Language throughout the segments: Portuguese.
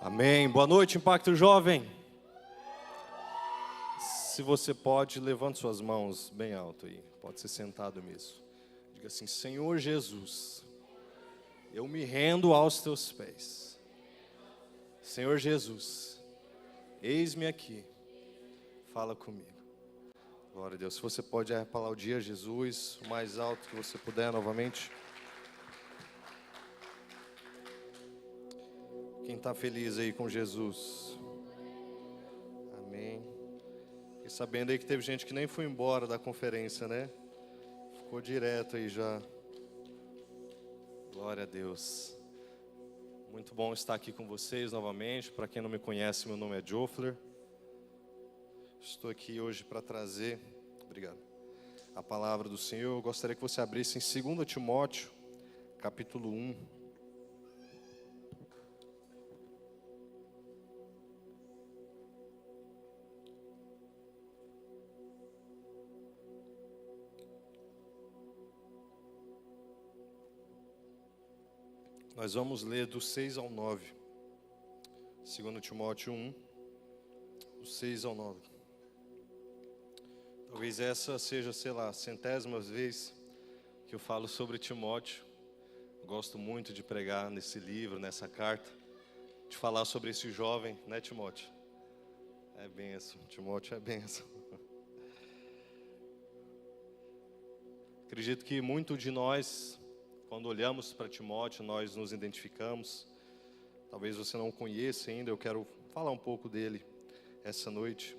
Amém. Boa noite, Impacto Jovem. Se você pode, levante suas mãos bem alto aí. Pode ser sentado mesmo. Diga assim: Senhor Jesus, eu me rendo aos teus pés. Senhor Jesus, eis-me aqui. Fala comigo. Glória a Deus. Se você pode aplaudir a Jesus o mais alto que você puder novamente. Quem está feliz aí com Jesus? Amém. E sabendo aí que teve gente que nem foi embora da conferência, né? Ficou direto aí já. Glória a Deus. Muito bom estar aqui com vocês novamente. Para quem não me conhece, meu nome é Jofler. Estou aqui hoje para trazer, obrigado, a palavra do Senhor. Eu gostaria que você abrisse em 2 Timóteo, capítulo 1. Nós vamos ler do 6 ao 9. 2 Timóteo 1, do 6 ao 9. Talvez essa seja, sei lá, a centésima vez que eu falo sobre Timóteo. Gosto muito de pregar nesse livro, nessa carta, de falar sobre esse jovem, né, Timóteo? É benção, Timóteo é benção. Acredito que muito de nós, quando olhamos para Timóteo, nós nos identificamos. Talvez você não o conheça ainda, eu quero falar um pouco dele essa noite.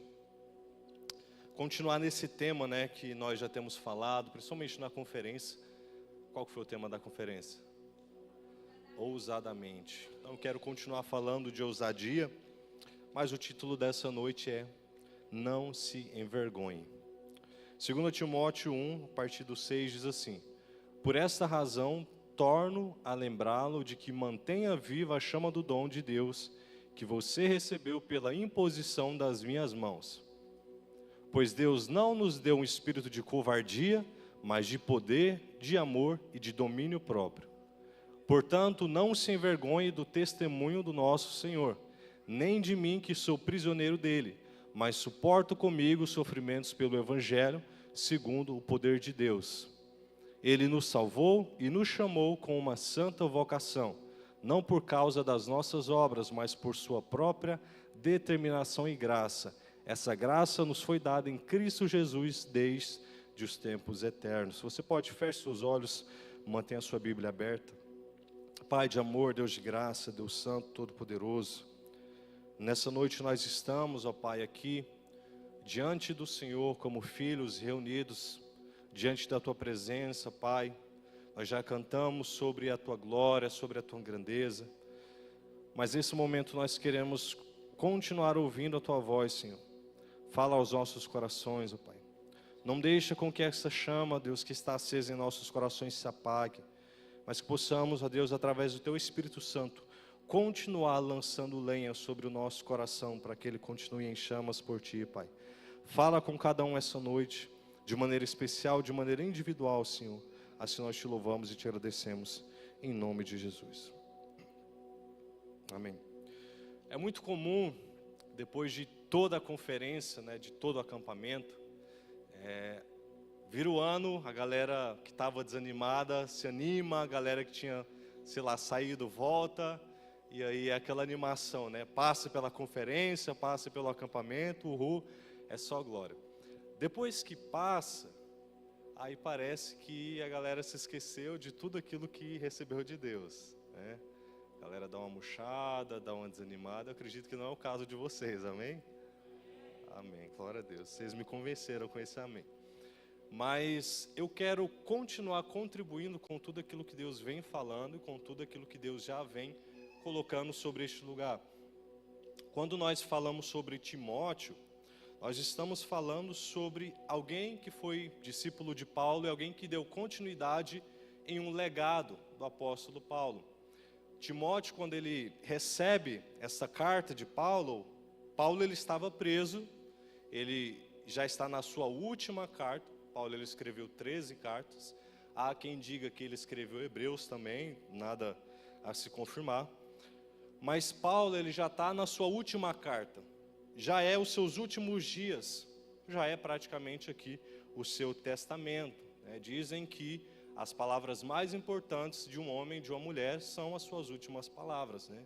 Continuar nesse tema, né, que nós já temos falado, principalmente na conferência. Qual que foi o tema da conferência? Ousadamente. Então eu quero continuar falando de ousadia, mas o título dessa noite é Não se envergonhe. 2 Timóteo 1, a partir do 6, diz assim: Por esta razão, torno a lembrá-lo de que mantenha viva a chama do dom de Deus, que você recebeu pela imposição das minhas mãos. Pois Deus não nos deu um espírito de covardia, mas de poder, de amor e de domínio próprio. Portanto, não se envergonhe do testemunho do nosso Senhor, nem de mim que sou prisioneiro dele, mas suporto comigo os sofrimentos pelo Evangelho, segundo o poder de Deus. Ele nos salvou e nos chamou com uma santa vocação, não por causa das nossas obras, mas por sua própria determinação e graça. Essa graça nos foi dada em Cristo Jesus desde os tempos eternos. Se você pode, feche seus olhos, mantenha a sua Bíblia aberta. Pai de amor, Deus de graça, Deus Santo, Todo-Poderoso, nessa noite nós estamos, ó Pai, aqui, diante do Senhor, como filhos reunidos, diante da Tua presença, Pai. Nós já cantamos sobre a Tua glória, sobre a Tua grandeza, mas nesse momento nós queremos continuar ouvindo a Tua voz, Senhor. Fala aos nossos corações, ó Pai. Não deixa com que essa chama, Deus, que está acesa em nossos corações se apague, mas que possamos, ó Deus, através do Teu Espírito Santo, continuar lançando lenha sobre o nosso coração, para que ele continue em chamas por Ti, Pai. Fala com cada um essa noite, de maneira especial, de maneira individual, Senhor. Assim nós Te louvamos e Te agradecemos, em nome de Jesus. Amém. É muito comum, depois de toda a conferência, né, de todo o acampamento, vira o ano, a galera que estava desanimada se anima, a galera que tinha, sei lá, saído volta, e aí é aquela animação, né? Passa pela conferência, passa pelo acampamento, uhul, é só glória. Depois que passa, aí parece que a galera se esqueceu de tudo aquilo que recebeu de Deus, né? A galera dá uma murchada, dá uma desanimada. Eu acredito que não é o caso de vocês, amém? Amém, glória a Deus. Vocês me convenceram com esse amém. Mas eu quero continuar contribuindo com tudo aquilo que Deus vem falando e com tudo aquilo que Deus já vem colocando sobre este lugar. Quando nós falamos sobre Timóteo, nós estamos falando sobre alguém que foi discípulo de Paulo e alguém que deu continuidade em um legado do apóstolo Paulo. Timóteo, quando ele recebe essa carta de Paulo, ele estava preso, ele já está na sua última carta. Paulo ele escreveu 13 cartas, há quem diga que ele escreveu Hebreus também, nada a se confirmar. Mas Paulo, ele já está na sua última carta, já é os seus últimos dias, já é praticamente aqui o seu testamento, né? Dizem que as palavras mais importantes de um homem e de uma mulher são as suas últimas palavras, né?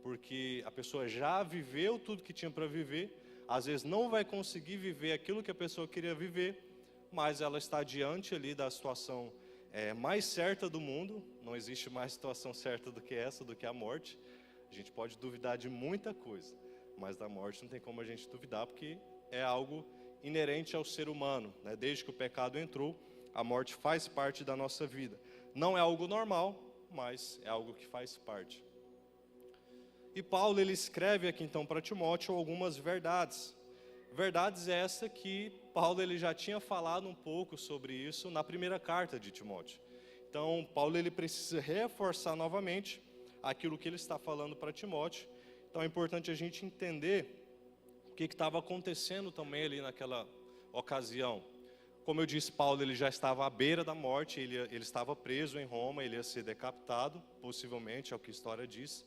Porque a pessoa já viveu tudo que tinha para viver, às vezes não vai conseguir viver aquilo que a pessoa queria viver, mas ela está diante ali da situação mais certa do mundo. Não existe mais situação certa do que essa, do que a morte. A gente pode duvidar de muita coisa, mas da morte não tem como a gente duvidar, porque é algo inerente ao ser humano, né? Desde que o pecado entrou, a morte faz parte da nossa vida. Não é algo normal, mas é algo que faz parte. E Paulo, ele escreve aqui então para Timóteo algumas verdades. Verdades essa que Paulo, ele já tinha falado um pouco sobre isso na primeira carta de Timóteo. Então, Paulo, ele precisa reforçar novamente aquilo que ele está falando para Timóteo. Então, é importante a gente entender o que estava acontecendo também ali naquela ocasião. Como eu disse, Paulo, ele já estava à beira da morte, ele estava preso em Roma, ele ia ser decapitado, possivelmente, é o que a história diz.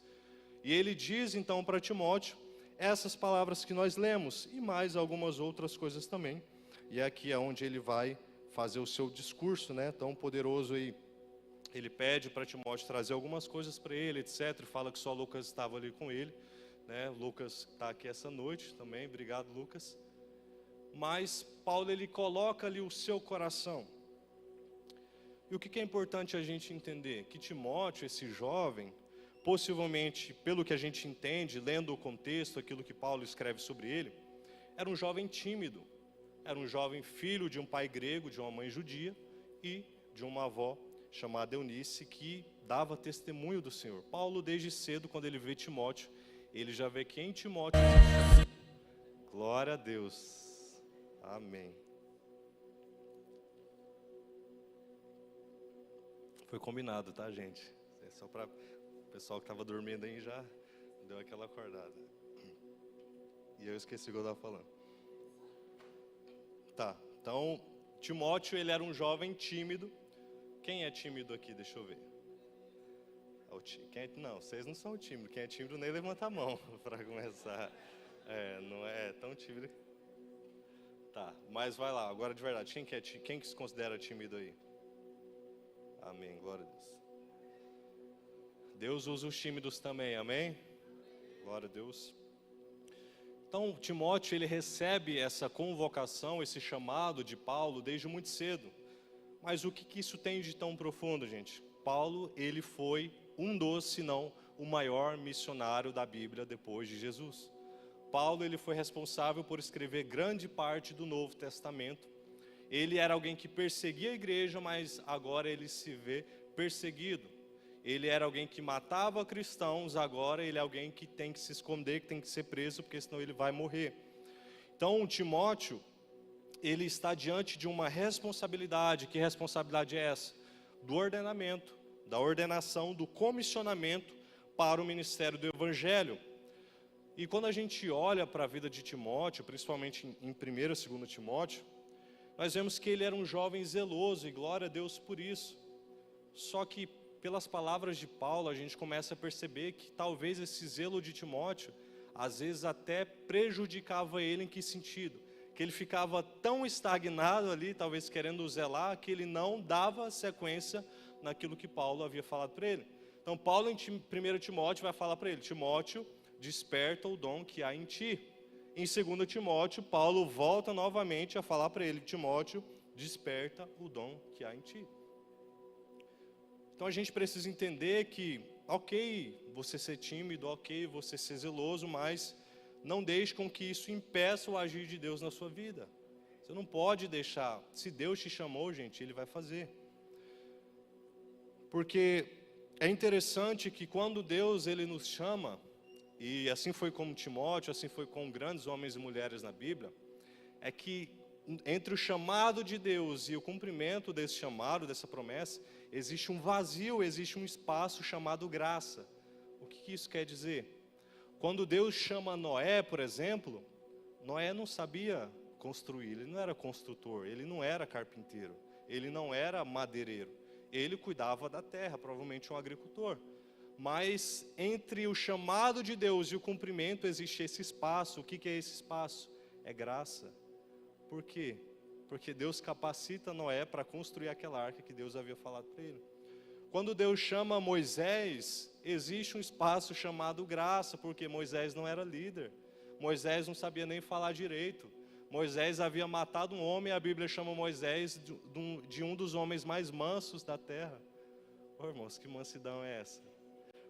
E ele diz então para Timóteo essas palavras que nós lemos e mais algumas outras coisas também. E aqui é onde ele vai fazer o seu discurso, né, tão poderoso aí. Ele pede para Timóteo trazer algumas coisas para ele, etc. Fala que só Lucas estava ali com ele, né? Lucas está aqui essa noite também, obrigado, Lucas. Mas Paulo, ele coloca ali o seu coração. E o que é importante a gente entender? Que Timóteo, esse jovem, possivelmente, pelo que a gente entende, lendo o contexto, aquilo que Paulo escreve sobre ele, era um jovem tímido, era um jovem filho de um pai grego, de uma mãe judia, e de uma avó chamada Eunice, que dava testemunho do Senhor. Paulo, desde cedo, quando ele vê Timóteo, ele já vê quem Timóteo é. Glória a Deus, amém. Foi combinado, tá, gente? É só para o pessoal que estava dormindo aí já deu aquela acordada. E eu esqueci o que eu estava falando. Tá, então, Timóteo, ele era um jovem tímido. Quem é tímido aqui? Deixa eu ver. Não, vocês não são tímidos. Quem é tímido nem levanta a mão para começar. Não é tão tímido. Tá, mas vai lá, agora de verdade. Quem que se considera tímido aí? Amém, glória a Deus. Deus usa os tímidos também, amém? Glória a Deus. Então, Timóteo, ele recebe essa convocação, esse chamado de Paulo desde muito cedo. Mas o que isso tem de tão profundo, gente? Paulo, ele foi um dos, se não o maior missionário da Bíblia depois de Jesus. Paulo, ele foi responsável por escrever grande parte do Novo Testamento. Ele era alguém que perseguia a igreja, mas agora ele se vê perseguido. Ele era alguém que matava cristãos, agora ele é alguém que tem que se esconder, que tem que ser preso, porque senão ele vai morrer. Então, Timóteo, ele está diante de uma responsabilidade. Que responsabilidade é essa? Do ordenamento, da ordenação, do comissionamento para o ministério do Evangelho. E quando a gente olha para a vida de Timóteo, principalmente em 1º e 2º Timóteo, nós vemos que ele era um jovem zeloso, e glória a Deus por isso. Só que, pelas palavras de Paulo, a gente começa a perceber que talvez esse zelo de Timóteo, às vezes até prejudicava ele. Em que sentido? Que ele ficava tão estagnado ali, talvez querendo zelar, que ele não dava sequência naquilo que Paulo havia falado para ele. Então, Paulo, em 1 Timóteo, vai falar para ele: Timóteo, desperta o dom que há em ti. Em 2 Timóteo, Paulo volta novamente a falar para ele: Timóteo, desperta o dom que há em ti. Então, a gente precisa entender que, ok, você ser tímido, ok, você ser zeloso, mas não deixe com que isso impeça o agir de Deus na sua vida. Você não pode deixar. Se Deus te chamou, gente, Ele vai fazer. Porque é interessante que quando Deus, Ele nos chama, e assim foi com Timóteo, assim foi com grandes homens e mulheres na Bíblia, é que entre o chamado de Deus e o cumprimento desse chamado, dessa promessa, existe um vazio, existe um espaço chamado graça. O que isso quer dizer? Quando Deus chama Noé, por exemplo, Noé não sabia construir, ele não era construtor, ele não era carpinteiro, ele não era madeireiro, ele cuidava da terra, provavelmente um agricultor. Mas entre o chamado de Deus e o cumprimento existe esse espaço. O que é esse espaço? É graça. Por quê? Porque Deus capacita Noé para construir aquela arca que Deus havia falado para ele. Quando Deus chama Moisés, existe um espaço chamado graça, porque Moisés não era líder. Moisés não sabia nem falar direito. Moisés havia matado um homem, e a Bíblia chama Moisés de um dos homens mais mansos da terra. Ô, irmãos, que mansidão é essa?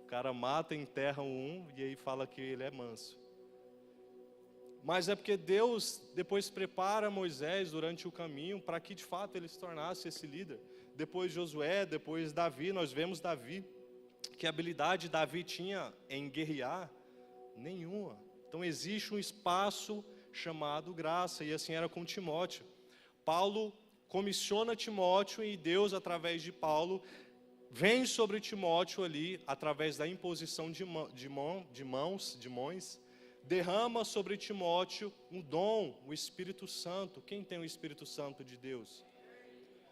O cara mata, enterra um e aí fala que ele é manso. Mas é porque Deus depois prepara Moisés durante o caminho para que de fato ele se tornasse esse líder. Depois Josué, depois Davi, nós vemos Davi, que habilidade Davi tinha em guerrear? Nenhuma. Então existe um espaço chamado graça, e assim era com Timóteo. Paulo comissiona Timóteo e Deus, através de Paulo, vem sobre Timóteo ali, através da imposição de mãos, derrama sobre Timóteo um dom, o Espírito Santo. Quem tem o Espírito Santo de Deus?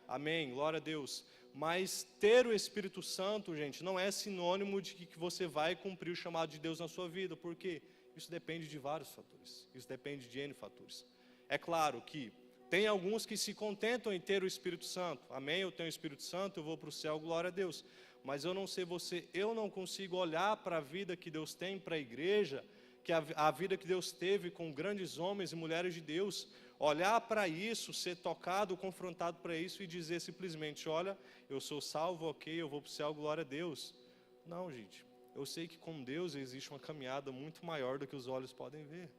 Amém, glória a Deus. Mas ter o Espírito Santo, gente, não é sinônimo de que você vai cumprir o chamado de Deus na sua vida. Por quê? Isso depende de vários fatores. Isso depende de N fatores. É claro que tem alguns que se contentam em ter o Espírito Santo. Amém, eu tenho o Espírito Santo, eu vou para o céu, glória a Deus. Mas eu não sei você, eu não consigo olhar para a vida que Deus tem para a igreja, que a vida que Deus teve com grandes homens e mulheres de Deus, olhar para isso, ser tocado, confrontado para isso e dizer simplesmente, olha, eu sou salvo, ok, eu vou para o céu, glória a Deus. Não, gente, eu sei que com Deus existe uma caminhada muito maior do que os olhos podem ver.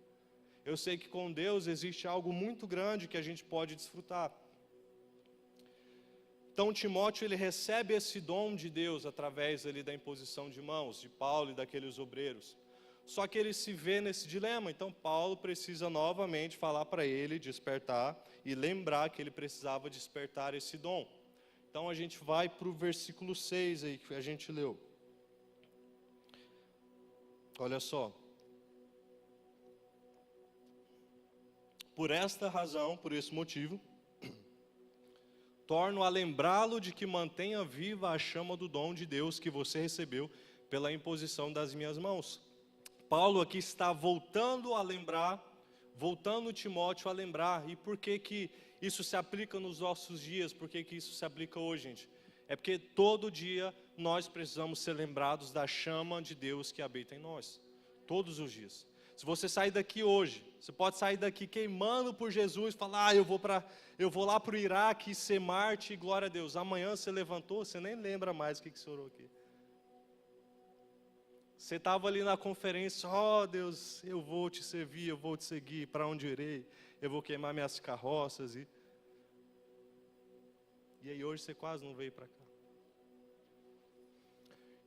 Eu sei que com Deus existe algo muito grande que a gente pode desfrutar. Então Timóteo, ele recebe esse dom de Deus através ali da imposição de mãos, de Paulo e daqueles obreiros. Só que ele se vê nesse dilema, então Paulo precisa novamente falar para ele, despertar e lembrar que ele precisava despertar esse dom. Então a gente vai para o versículo 6 aí que a gente leu. Olha só. Por esta razão, por esse motivo, torno a lembrá-lo de que mantenha viva a chama do dom de Deus que você recebeu pela imposição das minhas mãos. Paulo aqui está voltando a lembrar, voltando Timóteo a lembrar. E por que que isso se aplica nos nossos dias? Por que que isso se aplica hoje, gente? É porque todo dia nós precisamos ser lembrados da chama de Deus que habita em nós. Todos os dias. Se você sair daqui hoje, você pode sair daqui queimando por Jesus, falar, eu vou lá para o Iraque ser mártir, glória a Deus. Amanhã você levantou, você nem lembra mais o que você orou aqui. Você estava ali na conferência, Deus, eu vou te servir, eu vou te seguir, para onde irei, eu vou queimar minhas carroças. E aí hoje você quase não veio para cá.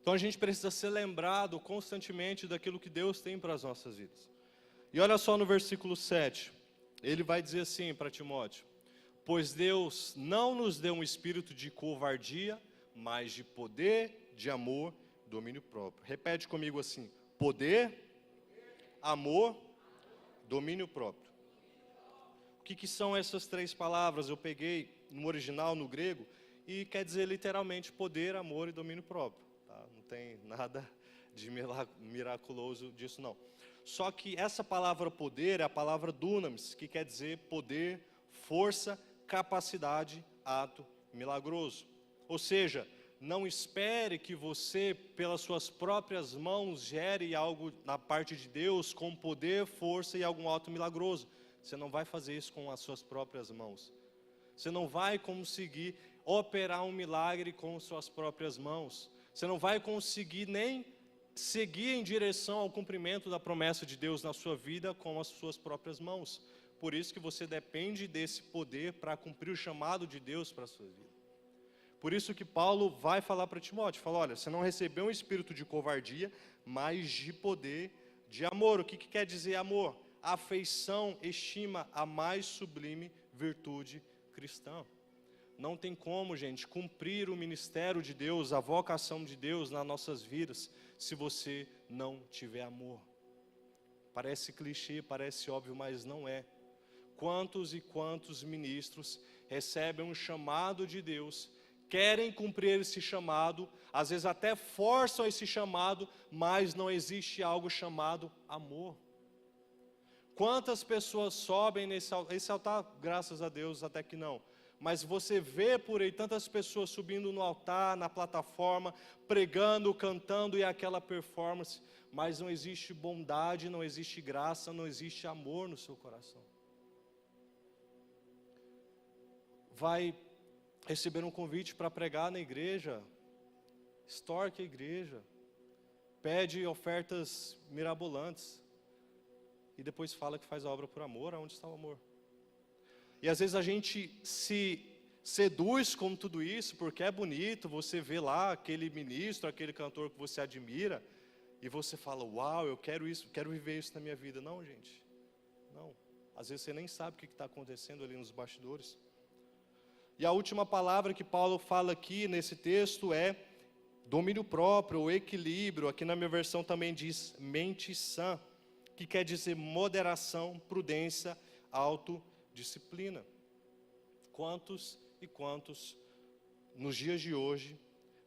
Então a gente precisa ser lembrado constantemente daquilo que Deus tem para as nossas vidas. E olha só no versículo 7, ele vai dizer assim para Timóteo, pois Deus não nos deu um espírito de covardia, mas de poder, de amor, domínio próprio. Repete comigo assim, poder, amor, domínio próprio. O que são essas três palavras? Eu peguei no original, no grego, e quer dizer literalmente poder, amor e domínio próprio. Não tem nada de miraculoso disso não. Só que essa palavra poder é a palavra dunamis, que quer dizer poder, força, capacidade, ato milagroso. Ou seja, não espere que você, pelas suas próprias mãos, gere algo na parte de Deus com poder, força e algum ato milagroso. Você não vai fazer isso com as suas próprias mãos. Você não vai conseguir operar um milagre com suas próprias mãos. Você não vai conseguir nem seguir em direção ao cumprimento da promessa de Deus na sua vida com as suas próprias mãos. Por isso que você depende desse poder para cumprir o chamado de Deus para a sua vida. Por isso que Paulo vai falar para Timóteo, fala, olha, você não recebeu um espírito de covardia, mas de poder, de amor. O que quer dizer amor? Afeição, estima, a mais sublime virtude cristã. Não tem como, gente, cumprir o ministério de Deus, a vocação de Deus nas nossas vidas, se você não tiver amor. Parece clichê, parece óbvio, mas não é. Quantos e quantos ministros recebem um chamado de Deus, querem cumprir esse chamado, às vezes até forçam esse chamado, mas não existe algo chamado amor. Quantas pessoas sobem esse altar, graças a Deus, até que não. Mas você vê por aí tantas pessoas subindo no altar, na plataforma, pregando, cantando e aquela performance, mas não existe bondade, não existe graça, não existe amor no seu coração. Vai receber um convite para pregar na igreja, extorque a igreja, pede ofertas mirabolantes e depois fala que faz a obra por amor. Aonde está o amor? E às vezes a gente se seduz com tudo isso porque é bonito, você vê lá aquele ministro, aquele cantor que você admira e você fala, uau, eu quero isso, quero viver isso na minha vida. Não, gente, não. Às vezes você nem sabe o que está acontecendo ali nos bastidores. E a última palavra que Paulo fala aqui nesse texto é domínio próprio, ou equilíbrio. Aqui na minha versão também diz mente sã, que quer dizer moderação, prudência, autodisciplina. Quantos e quantos nos dias de hoje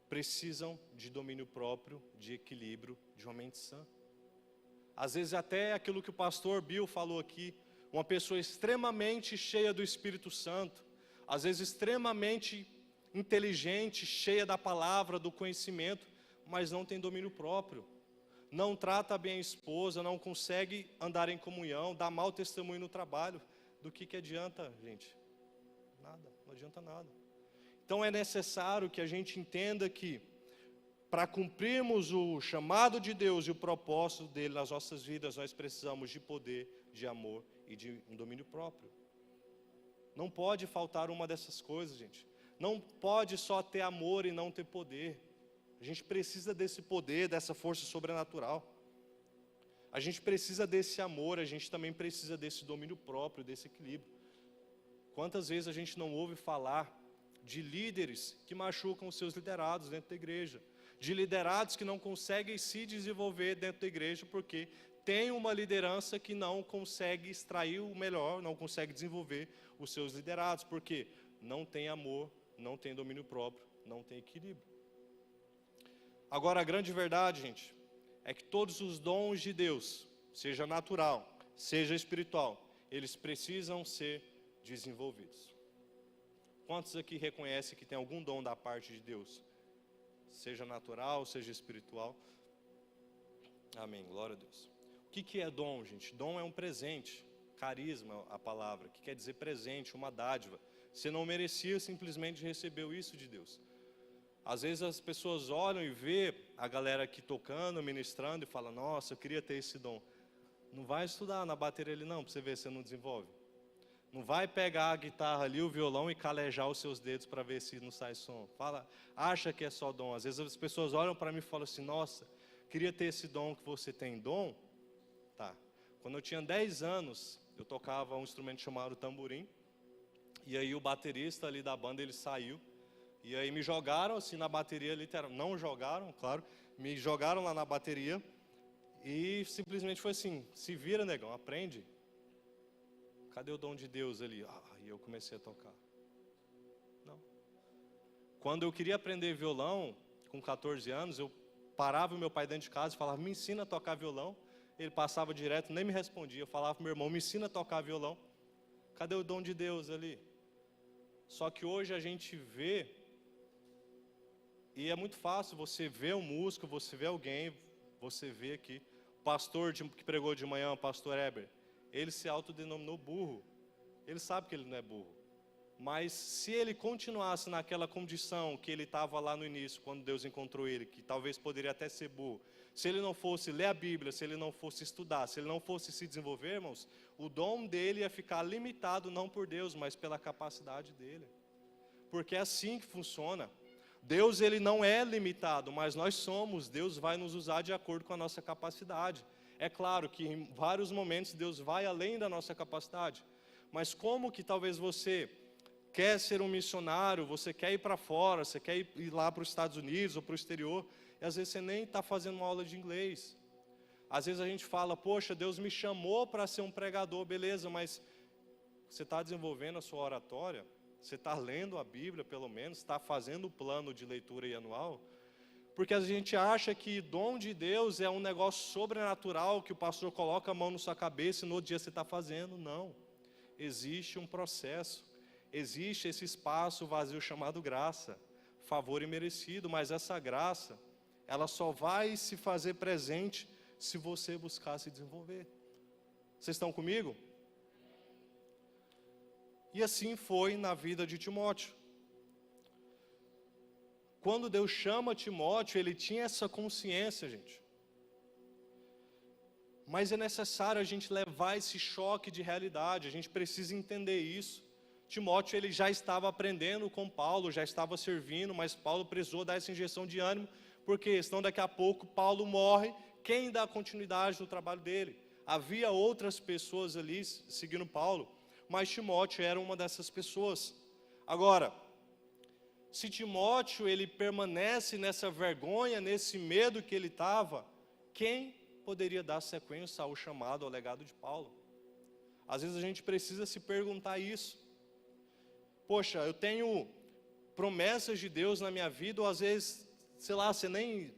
precisam de domínio próprio, de equilíbrio, de uma mente sã? Às vezes até aquilo que o pastor Bill falou aqui, uma pessoa extremamente cheia do Espírito Santo, às vezes extremamente inteligente, cheia da palavra, do conhecimento, mas não tem domínio próprio. Não trata bem a esposa, não consegue andar em comunhão, dá mau testemunho no trabalho. Do que adianta, gente? Nada, não adianta nada. Então é necessário que a gente entenda que, para cumprirmos o chamado de Deus e o propósito dele nas nossas vidas, nós precisamos de poder, de amor e de um domínio próprio. Não pode faltar uma dessas coisas, gente. Não pode só ter amor e não ter poder. A gente precisa desse poder, dessa força sobrenatural. A gente precisa desse amor, a gente também precisa desse domínio próprio, desse equilíbrio. Quantas vezes a gente não ouve falar de líderes que machucam os seus liderados dentro da igreja, de liderados que não conseguem se desenvolver dentro da igreja porque tem uma liderança que não consegue extrair o melhor, não consegue desenvolver os seus liderados, porque não tem amor, não tem domínio próprio, não tem equilíbrio. Agora, a grande verdade, gente, é que todos os dons de Deus, seja natural, seja espiritual, eles precisam ser desenvolvidos. Quantos aqui reconhecem que tem algum dom da parte de Deus? Seja natural, seja espiritual. Amém, glória a Deus. O que é dom, gente? Dom é um presente, carisma a palavra, que quer dizer presente, uma dádiva. Você não merecia, simplesmente recebeu isso de Deus. Às vezes as pessoas olham e vê a galera aqui tocando, ministrando e falam, nossa, eu queria ter esse dom. Não vai estudar na bateria ali não, para você ver se você não desenvolve. Não vai pegar a guitarra ali, o violão e calejar os seus dedos para ver se não sai som. Acha que é só dom. Às vezes as pessoas olham para mim e falam assim, nossa, queria ter esse dom que você tem. Dom? Tá. Quando eu tinha 10 anos, eu tocava um instrumento chamado tamborim. E aí o baterista ali da banda, ele saiu. E aí me jogaram assim na bateria, literalmente. Não jogaram, claro. Me jogaram lá na bateria. E simplesmente foi assim, se vira, negão, aprende. Cadê o dom de Deus ali? E eu comecei a tocar. Não. Quando eu queria aprender violão, com 14 anos, eu parava o meu pai dentro de casa e falava, me ensina a tocar violão. Ele passava direto, nem me respondia. Eu falava para meu irmão, me ensina a tocar violão. Cadê o dom de Deus ali? Só que hoje a gente vê, e é muito fácil, você vê um músico, você vê alguém, você vê aqui, o pastor que pregou de manhã, o pastor Heber, ele se autodenominou burro. Ele sabe que ele não é burro. Mas se ele continuasse naquela condição que ele estava lá no início, quando Deus encontrou ele, que talvez poderia até ser burro, se ele não fosse ler a Bíblia, se ele não fosse estudar, se ele não fosse se desenvolver, irmãos, o dom dele ia ficar limitado não por Deus, mas pela capacidade dele. Porque é assim que funciona. Deus, ele não é limitado, mas nós somos. Deus vai nos usar de acordo com a nossa capacidade. É claro que em vários momentos Deus vai além da nossa capacidade. Mas como que talvez você quer ser um missionário, você quer ir para fora, você quer ir lá para os Estados Unidos ou para o exterior, e às vezes você nem está fazendo uma aula de inglês. Às vezes a gente fala, poxa, Deus me chamou para ser um pregador, beleza, mas você está desenvolvendo a sua oratória? Você está lendo a Bíblia, pelo menos, está fazendo o plano de leitura anual? Porque a gente acha que dom de Deus é um negócio sobrenatural, que o pastor coloca a mão na sua cabeça e no outro dia você está fazendo. Não. Existe um processo. Existe esse espaço vazio chamado graça, favor imerecido, mas essa graça, ela só vai se fazer presente se você buscar se desenvolver. Vocês estão comigo? E assim foi na vida de Timóteo. Quando Deus chama Timóteo, ele tinha essa consciência, gente. Mas é necessário a gente levar esse choque de realidade, a gente precisa entender isso. Timóteo, ele já estava aprendendo com Paulo, já estava servindo, mas Paulo precisou dar essa injeção de ânimo, porque senão daqui a pouco Paulo morre, quem dá continuidade no trabalho dele? Havia outras pessoas ali seguindo Paulo, mas Timóteo era uma dessas pessoas. Agora, se Timóteo ele permanece nessa vergonha, nesse medo que ele estava, quem poderia dar sequência ao chamado, ao legado de Paulo? Às vezes a gente precisa se perguntar isso. Poxa, eu tenho promessas de Deus na minha vida, ou às vezes, sei lá, você nem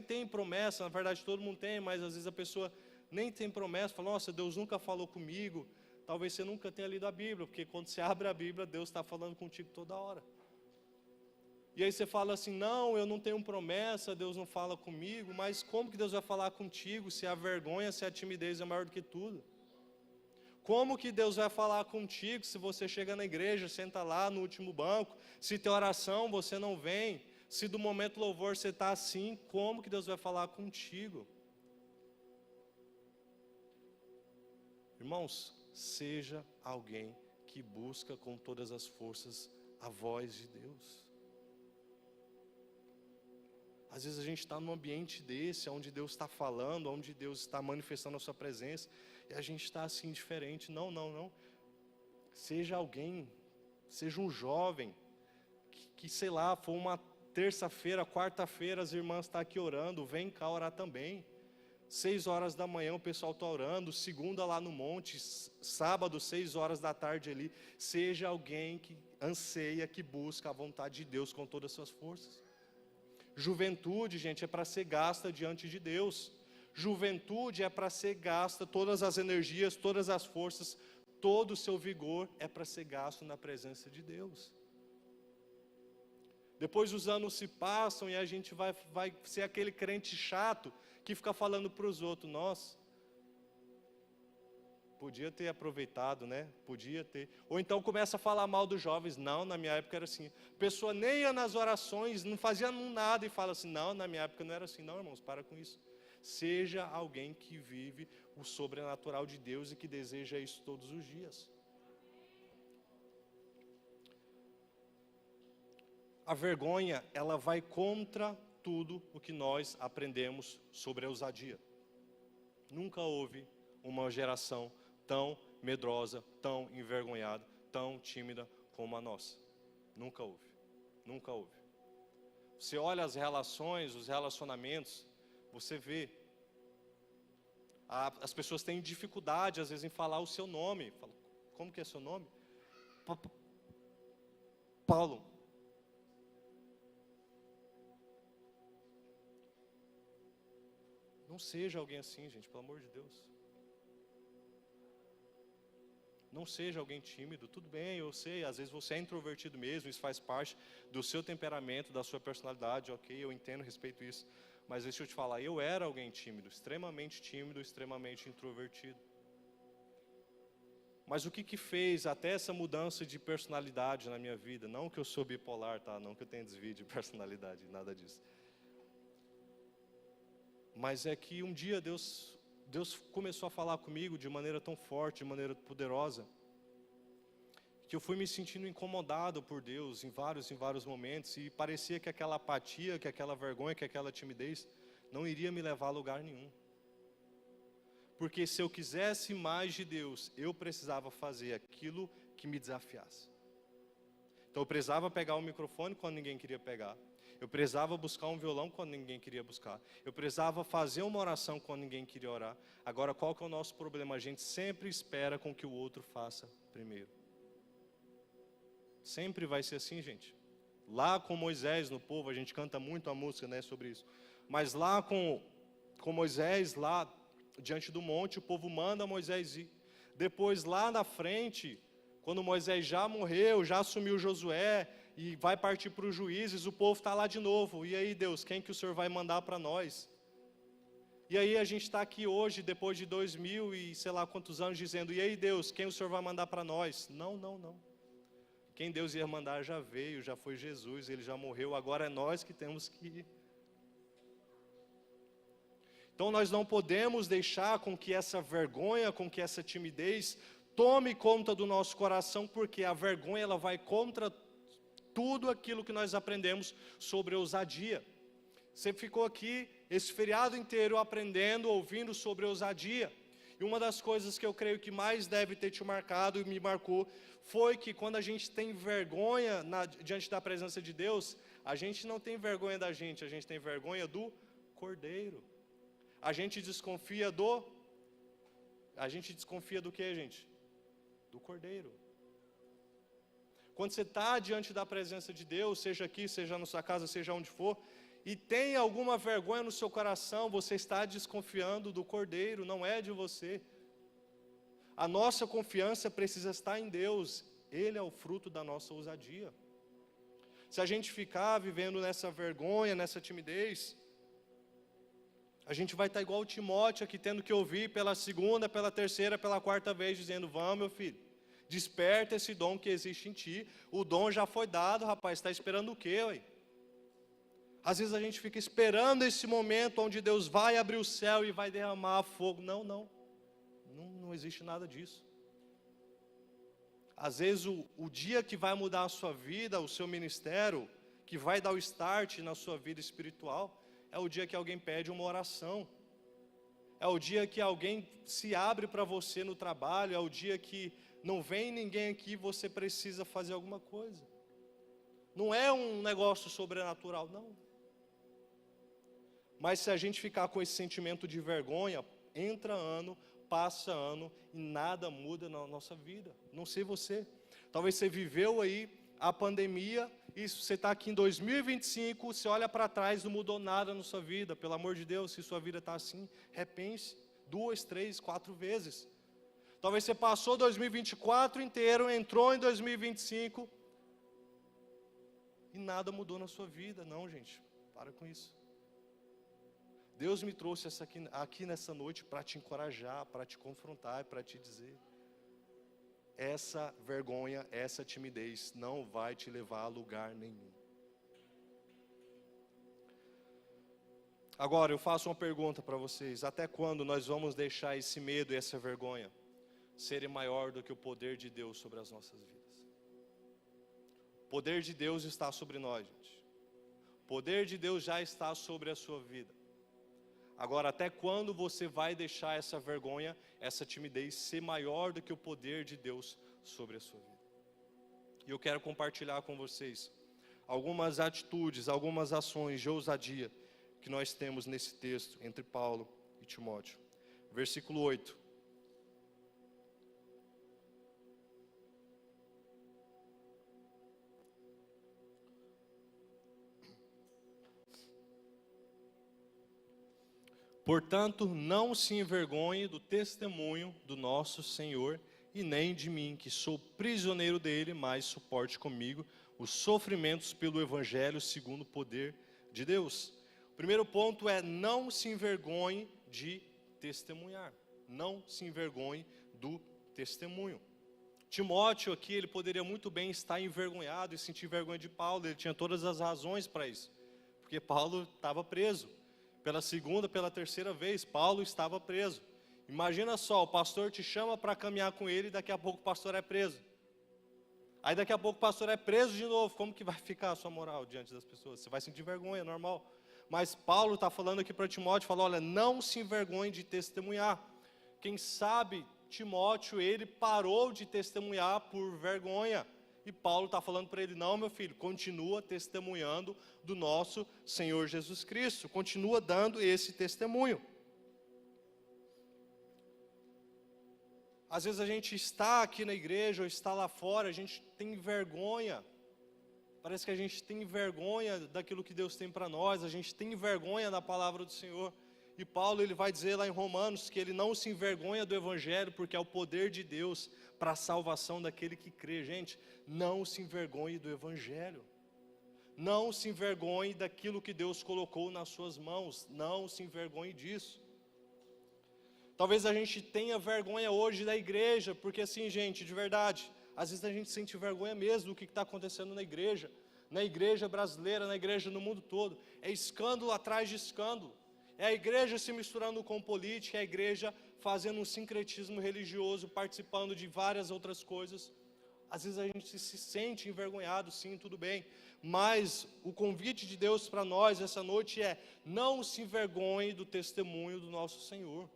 tem promessa, na verdade todo mundo tem, mas às vezes a pessoa nem tem promessa, fala, nossa, Deus nunca falou comigo. Talvez você nunca tenha lido a Bíblia, porque quando você abre a Bíblia, Deus está falando contigo toda hora. E aí você fala assim, não, eu não tenho promessa, Deus não fala comigo, mas como que Deus vai falar contigo se a vergonha, se a timidez é maior do que tudo? Como que Deus vai falar contigo se você chega na igreja, senta lá no último banco, se tem oração você não vem, se do momento louvor você está assim, como que Deus vai falar contigo? Irmãos, seja alguém que busca com todas as forças a voz de Deus. Às vezes a gente está num ambiente desse, onde Deus está falando, onde Deus está manifestando a sua presença, e a gente está assim diferente. Não. Seja alguém, seja um jovem, que sei lá, for uma terça-feira, quarta-feira, as irmãs estão aqui orando, vem cá orar também. 6 horas da manhã o pessoal está orando, segunda lá no monte, sábado, 6 horas da tarde ali. Seja alguém que anseia, que busca a vontade de Deus com todas as suas forças. Juventude, gente, é para ser gasta diante de Deus. Juventude é para ser gasta, todas as energias, todas as forças, todo o seu vigor é para ser gasto na presença de Deus. Depois os anos se passam e a gente vai ser aquele crente chato que fica falando para os outros, nossa, podia ter aproveitado, né? Podia ter. Ou então começa a falar mal dos jovens. Não, na minha época era assim. A pessoa nem ia nas orações, não fazia nada e fala assim, não, na minha época não era assim. Não, irmãos, para com isso. Seja alguém que vive o sobrenatural de Deus e que deseja isso todos os dias. A vergonha, ela vai contra tudo o que nós aprendemos sobre a ousadia. Nunca houve uma geração tão medrosa, tão envergonhada, tão tímida como a nossa. Nunca houve. Nunca houve. Você olha as relações, os relacionamentos, você vê. As pessoas têm dificuldade, às vezes, em falar o seu nome. Fala, como que é seu nome? Paulo. Não seja alguém assim, gente, pelo amor de Deus. Não seja alguém tímido, tudo bem, eu sei, às vezes você é introvertido mesmo, isso faz parte do seu temperamento, da sua personalidade, ok, eu entendo, respeito isso. Mas deixa eu te falar, eu era alguém tímido, extremamente introvertido. Mas o que fez até essa mudança de personalidade na minha vida? Não que eu sou bipolar, tá? Não que eu tenha desvio de personalidade, nada disso. Mas é que um dia Deus começou a falar comigo de maneira tão forte, de maneira poderosa, que eu fui me sentindo incomodado por Deus em vários momentos, e parecia que aquela apatia, que aquela vergonha, que aquela timidez não iria me levar a lugar nenhum. Porque se eu quisesse mais de Deus, eu precisava fazer aquilo que me desafiasse. Então eu precisava pegar o microfone quando ninguém queria pegar. Eu precisava buscar um violão quando ninguém queria buscar. Eu precisava fazer uma oração quando ninguém queria orar. Agora, qual que é o nosso problema? A gente sempre espera com que o outro faça primeiro. Sempre vai ser assim, gente. Lá com Moisés no povo, a gente canta muito a música, né, sobre isso. Mas lá com Moisés, lá diante do monte, o povo manda Moisés ir. Depois, lá na frente, quando Moisés já morreu, já assumiu Josué e vai partir para os juízes, o povo está lá de novo. E aí, Deus, quem que o Senhor vai mandar para nós? E aí a gente está aqui hoje, depois de 2000 e sei lá quantos anos, dizendo, e aí, Deus, quem o Senhor vai mandar para nós? Não. Quem Deus ia mandar já veio, já foi Jesus, Ele já morreu, agora é nós que temos que ir. Então nós não podemos deixar com que essa vergonha, com que essa timidez tome conta do nosso coração, porque a vergonha ela vai contra tudo aquilo que nós aprendemos sobre ousadia. Você ficou aqui esse feriado inteiro aprendendo, ouvindo sobre ousadia. E uma das coisas que eu creio que mais deve ter te marcado e me marcou, foi que quando a gente tem vergonha diante da presença de Deus, a gente não tem vergonha da gente, a gente tem vergonha do Cordeiro. A gente desconfia do que, gente? Do Cordeiro. Quando você está diante da presença de Deus, seja aqui, seja na sua casa, seja onde for, e tem alguma vergonha no seu coração, você está desconfiando do Cordeiro, não é de você. A nossa confiança precisa estar em Deus, Ele é o fruto da nossa ousadia. Se a gente ficar vivendo nessa vergonha, nessa timidez, a gente vai estar igual o Timóteo aqui, tendo que ouvir pela segunda, pela terceira, pela quarta vez, dizendo, vamos meu filho, desperta esse dom que existe em ti, o dom já foi dado, rapaz, está esperando o quê, ué? Às vezes a gente fica esperando esse momento onde Deus vai abrir o céu e vai derramar fogo. Não existe nada disso. Às vezes o dia que vai mudar a sua vida, o seu ministério, que vai dar o start na sua vida espiritual, é o dia que alguém pede uma oração. É o dia que alguém se abre para você no trabalho, é o dia que não vem ninguém aqui e você precisa fazer alguma coisa. Não é um negócio sobrenatural, não. Mas se a gente ficar com esse sentimento de vergonha, entra ano, passa ano e nada muda na nossa vida. Não sei você. Talvez você viveu aí a pandemia e você está aqui em 2025, você olha para trás, não mudou nada na sua vida. Pelo amor de Deus, se sua vida está assim, repense 2, 3, 4 vezes. Talvez você passou 2024 inteiro, entrou em 2025 e nada mudou na sua vida. Não, gente, para com isso. Deus me trouxe aqui nessa noite para te encorajar, para te confrontar, para te dizer, essa vergonha, essa timidez não vai te levar a lugar nenhum. Agora eu faço uma pergunta para vocês, até quando nós vamos deixar esse medo e essa vergonha serem maior do que o poder de Deus sobre as nossas vidas? O poder de Deus está sobre nós, gente. O poder de Deus já está sobre a sua vida. Agora, até quando você vai deixar essa vergonha, essa timidez ser maior do que o poder de Deus sobre a sua vida? E eu quero compartilhar com vocês algumas atitudes, algumas ações de ousadia que nós temos nesse texto entre Paulo e Timóteo. Versículo 8. Portanto, não se envergonhe do testemunho do nosso Senhor e nem de mim, que sou prisioneiro dele, mas suporte comigo os sofrimentos pelo Evangelho segundo o poder de Deus. O primeiro ponto é não se envergonhe de testemunhar. Não se envergonhe do testemunho. Timóteo aqui, ele poderia muito bem estar envergonhado e sentir vergonha de Paulo. Ele tinha todas as razões para isso. Porque Paulo estava preso. Pela segunda, pela terceira vez, Paulo estava preso. Imagina só, o pastor te chama para caminhar com ele e daqui a pouco o pastor é preso. Aí daqui a pouco o pastor é preso de novo. Como que vai ficar a sua moral diante das pessoas? Você vai sentir vergonha, normal. Mas Paulo está falando aqui para Timóteo, falou, olha, não se envergonhe de testemunhar. Quem sabe Timóteo, ele parou de testemunhar por vergonha. E Paulo está falando para ele, não meu filho, continua testemunhando do nosso Senhor Jesus Cristo. Continua dando esse testemunho. Às vezes a gente está aqui na igreja ou está lá fora, a gente tem vergonha. Parece que a gente tem vergonha daquilo que Deus tem para nós, a gente tem vergonha da palavra do Senhor. E Paulo, ele vai dizer lá em Romanos que ele não se envergonha do Evangelho, porque é o poder de Deus para a salvação daquele que crê. Gente, não se envergonhe do Evangelho. Não se envergonhe daquilo que Deus colocou nas suas mãos. Não se envergonhe disso. Talvez a gente tenha vergonha hoje da igreja, porque assim, gente, de verdade, às vezes a gente sente vergonha mesmo do que está acontecendo na igreja brasileira, na igreja no mundo todo. É escândalo atrás de escândalo. É a igreja se misturando com política, é a igreja fazendo um sincretismo religioso, participando de várias outras coisas. Às vezes a gente se sente envergonhado, sim, tudo bem. Mas o convite de Deus para nós essa noite é: não se envergonhe do testemunho do nosso Senhor.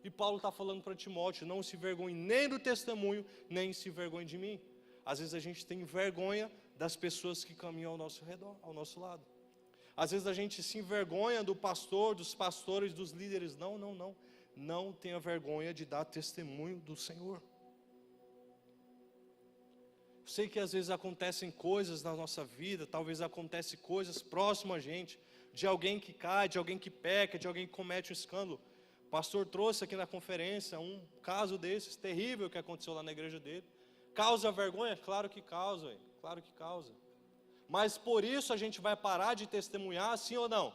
E Paulo está falando para Timóteo: não se envergonhe nem do testemunho, nem se envergonhe de mim. Às vezes a gente tem vergonha das pessoas que caminham ao nosso redor, ao nosso lado. Às vezes a gente se envergonha do pastor, dos pastores, dos líderes. Não tenha vergonha de dar testemunho do Senhor. Eu sei que às vezes acontecem coisas na nossa vida, talvez acontecem coisas próximas a gente, de alguém que cai, de alguém que peca, de alguém que comete um escândalo. O pastor trouxe aqui na conferência um caso desses, terrível, que aconteceu lá na igreja dele. Causa vergonha? Claro que causa, claro que causa. Mas por isso a gente vai parar de testemunhar, sim ou não?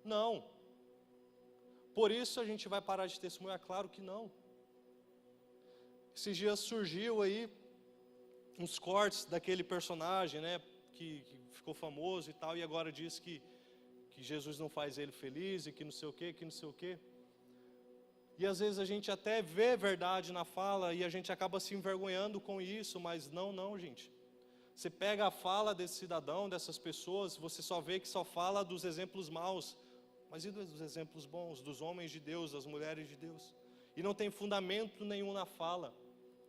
Não. Por isso a gente vai parar de testemunhar? Claro que não. Esses dias surgiu aí uns cortes daquele personagem, né, que ficou famoso e tal, e agora diz que Jesus não faz ele feliz, e que não sei o que, que não sei o que. E às vezes a gente até vê verdade na fala, e a gente acaba se envergonhando com isso, mas não, gente. Você pega a fala desse cidadão, dessas pessoas, você só vê que só fala dos exemplos maus. Mas e dos exemplos bons, dos homens de Deus, das mulheres de Deus? E não tem fundamento nenhum na fala.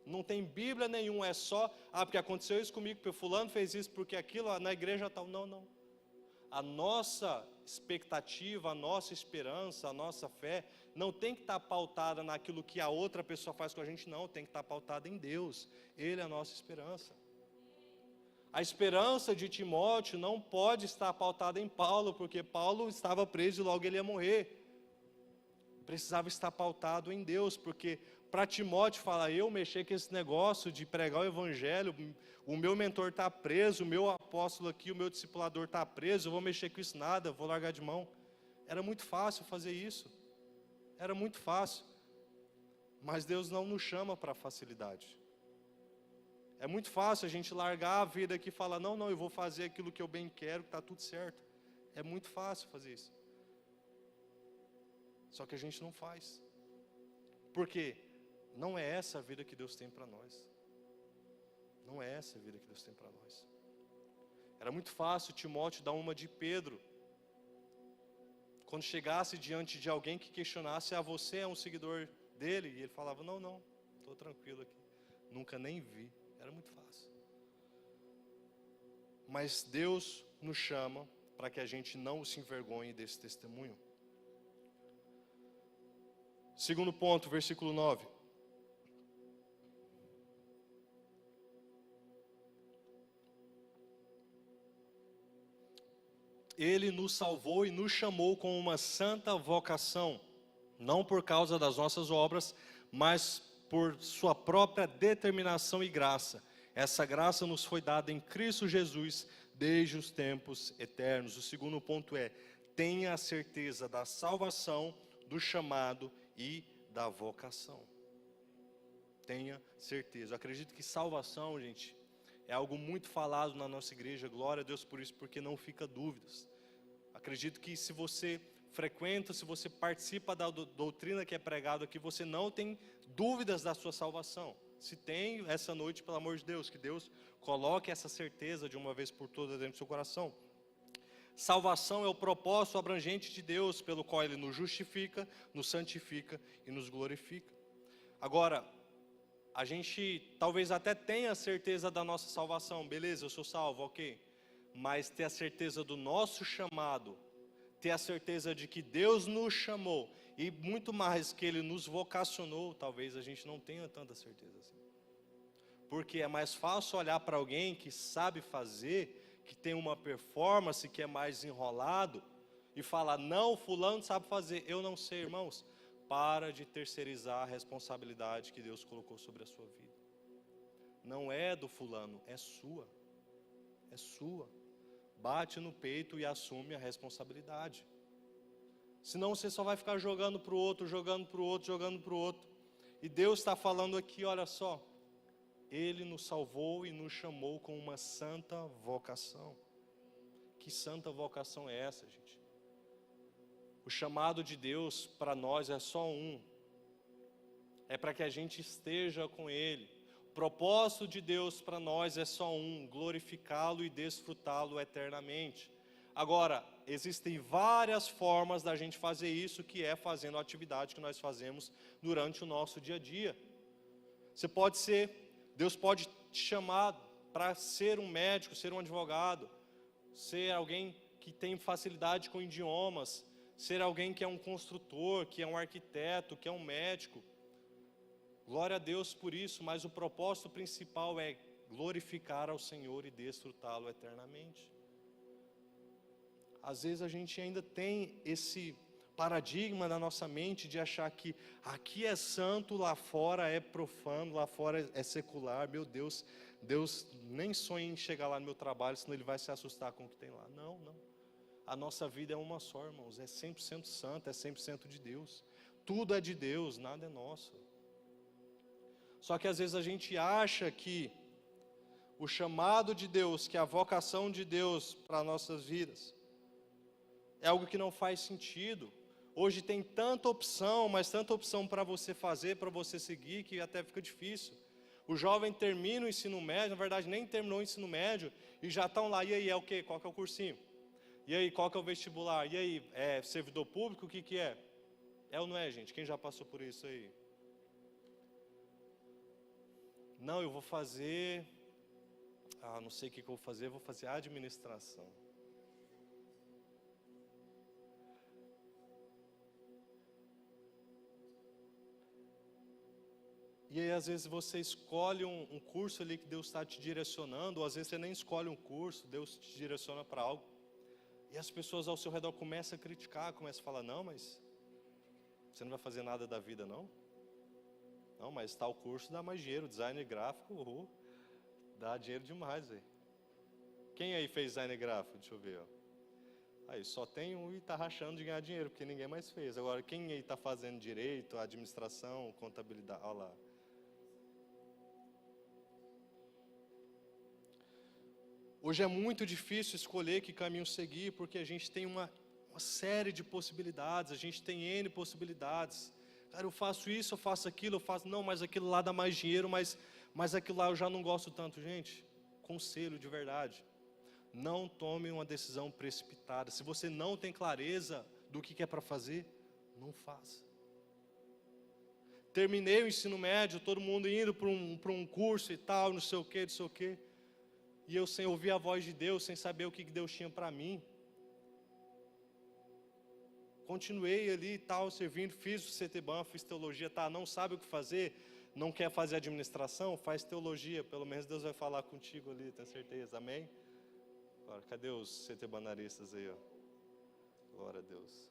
Não tem Bíblia nenhuma, é só, porque aconteceu isso comigo, porque fulano fez isso, porque aquilo, na igreja tal. Não. A nossa expectativa, a nossa esperança, a nossa fé, não tem que estar pautada naquilo que a outra pessoa faz com a gente, não. Tem que estar pautada em Deus. Ele é a nossa esperança. A esperança de Timóteo não pode estar pautada em Paulo, porque Paulo estava preso e logo ele ia morrer. Precisava estar pautado em Deus, porque para Timóteo falar: eu mexer com esse negócio de pregar o evangelho, o meu mentor está preso, o meu apóstolo aqui, o meu discipulador está preso, eu vou mexer com isso nada, vou largar de mão. Era muito fácil fazer isso, era muito fácil, mas Deus não nos chama para facilidade. É muito fácil a gente largar a vida aqui e falar: não, eu vou fazer aquilo que eu bem quero, que está tudo certo. É muito fácil fazer isso. Só que a gente não faz. Por quê? Não é essa a vida que Deus tem para nós. Não é essa a vida que Deus tem para nós. Era muito fácil Timóteo dar uma de Pedro. Quando chegasse diante de alguém que questionasse: você é um seguidor dele? E ele falava: não, estou tranquilo aqui. Nunca nem vi. Era muito fácil. Mas Deus nos chama para que a gente não se envergonhe desse testemunho. Segundo ponto, versículo 9. Ele nos salvou e nos chamou com uma santa vocação, não por causa das nossas obras, mas por sua própria determinação e graça. Essa graça nos foi dada em Cristo Jesus desde os tempos eternos. O segundo ponto é: tenha a certeza da salvação, do chamado e da vocação. Tenha certeza. Eu acredito que salvação, gente, é algo muito falado na nossa igreja. Glória a Deus por isso, porque não fica dúvidas. Acredito que se você frequenta, se você participa da doutrina que é pregada aqui, você não tem dúvidas da sua salvação. Se tem, essa noite, pelo amor de Deus, que Deus coloque essa certeza de uma vez por todas dentro do seu coração. Salvação é o propósito abrangente de Deus, pelo qual Ele nos justifica, nos santifica e nos glorifica. Agora, a gente talvez até tenha certeza da nossa salvação. Beleza, eu sou salvo, ok. Mas ter a certeza do nosso chamado, ter a certeza de que Deus nos chamou E muito mais que Ele nos vocacionou, talvez a gente não tenha tanta certeza assim. Porque é mais fácil olhar para alguém que sabe fazer, que tem uma performance, que é mais enrolado, e falar, não, fulano sabe fazer, eu não sei, irmãos. Para de terceirizar a responsabilidade que Deus colocou sobre a sua vida. Não é do fulano, é sua. É sua. Bate no peito e assume a responsabilidade. Senão você só vai ficar jogando para o outro, jogando para o outro, jogando para o outro. E Deus está falando aqui, olha só. Ele nos salvou e nos chamou com uma santa vocação. Que santa vocação é essa, gente? O chamado de Deus para nós é só um. É para que a gente esteja com Ele. O propósito de Deus para nós é só um: glorificá-lo e desfrutá-lo eternamente. Agora, existem várias formas da gente fazer isso, que é fazendo a atividade que nós fazemos durante o nosso dia a dia. Deus pode te chamar para ser um médico, ser um advogado, ser alguém que tem facilidade com idiomas, ser alguém que é um construtor, que é um arquiteto, que é um médico. Glória a Deus por isso, mas o propósito principal é glorificar ao Senhor e desfrutá-lo eternamente. Às vezes a gente ainda tem esse paradigma na nossa mente de achar que aqui é santo, lá fora é profano, lá fora é secular. Meu Deus, Deus nem sonha em chegar lá no meu trabalho, senão Ele vai se assustar com o que tem lá. Não, não. A nossa vida é uma só, irmãos, é 100% santa, é 100% de Deus. Tudo é de Deus, nada é nosso. Só que às vezes a gente acha que o chamado de Deus, que a vocação de Deus para nossas vidas, é algo que não faz sentido. Hoje tem tanta opção, mas tanta opção para você fazer, para você seguir, que até fica difícil. O jovem termina o ensino médio, na verdade nem terminou o ensino médio, e já estão lá, e aí, é o quê? Qual que é o cursinho? E aí, qual que é o vestibular? E aí, é servidor público? O que que é? É ou não é, gente? Quem já passou por isso aí? Não, eu vou fazer... não sei o que eu vou fazer administração. E aí, às vezes, você escolhe um curso ali que Deus está te direcionando, ou às vezes você nem escolhe um curso, Deus te direciona para algo. E as pessoas ao seu redor começam a criticar, começam a falar, não, mas você não vai fazer nada da vida, não? Não, mas tal curso dá mais dinheiro, design gráfico, dá dinheiro demais, velho. Quem aí fez design gráfico? Deixa eu ver, ó. Aí, só tem um e está rachando de ganhar dinheiro, porque ninguém mais fez. Agora, quem aí está fazendo direito, administração, contabilidade, olha lá. Hoje é muito difícil escolher que caminho seguir, porque a gente tem uma série de possibilidades, a gente tem N possibilidades. Cara, eu faço isso, eu faço aquilo, eu faço... Não, mas aquilo lá dá mais dinheiro, mas aquilo lá eu já não gosto tanto. Gente, conselho de verdade, não tome uma decisão precipitada. Se você não tem clareza do que é para fazer, não faça. Terminei o ensino médio, todo mundo indo para um curso e tal, não sei o que, não sei o que. E eu sem ouvir a voz de Deus, sem saber o que Deus tinha para mim. Continuei ali e tal, servindo, fiz o CTBAN, fiz teologia, tá, não sabe o que fazer, não quer fazer administração, faz teologia, pelo menos Deus vai falar contigo ali, tenho certeza, amém? Agora, cadê os CTBANaristas aí, ó? Glória a Deus.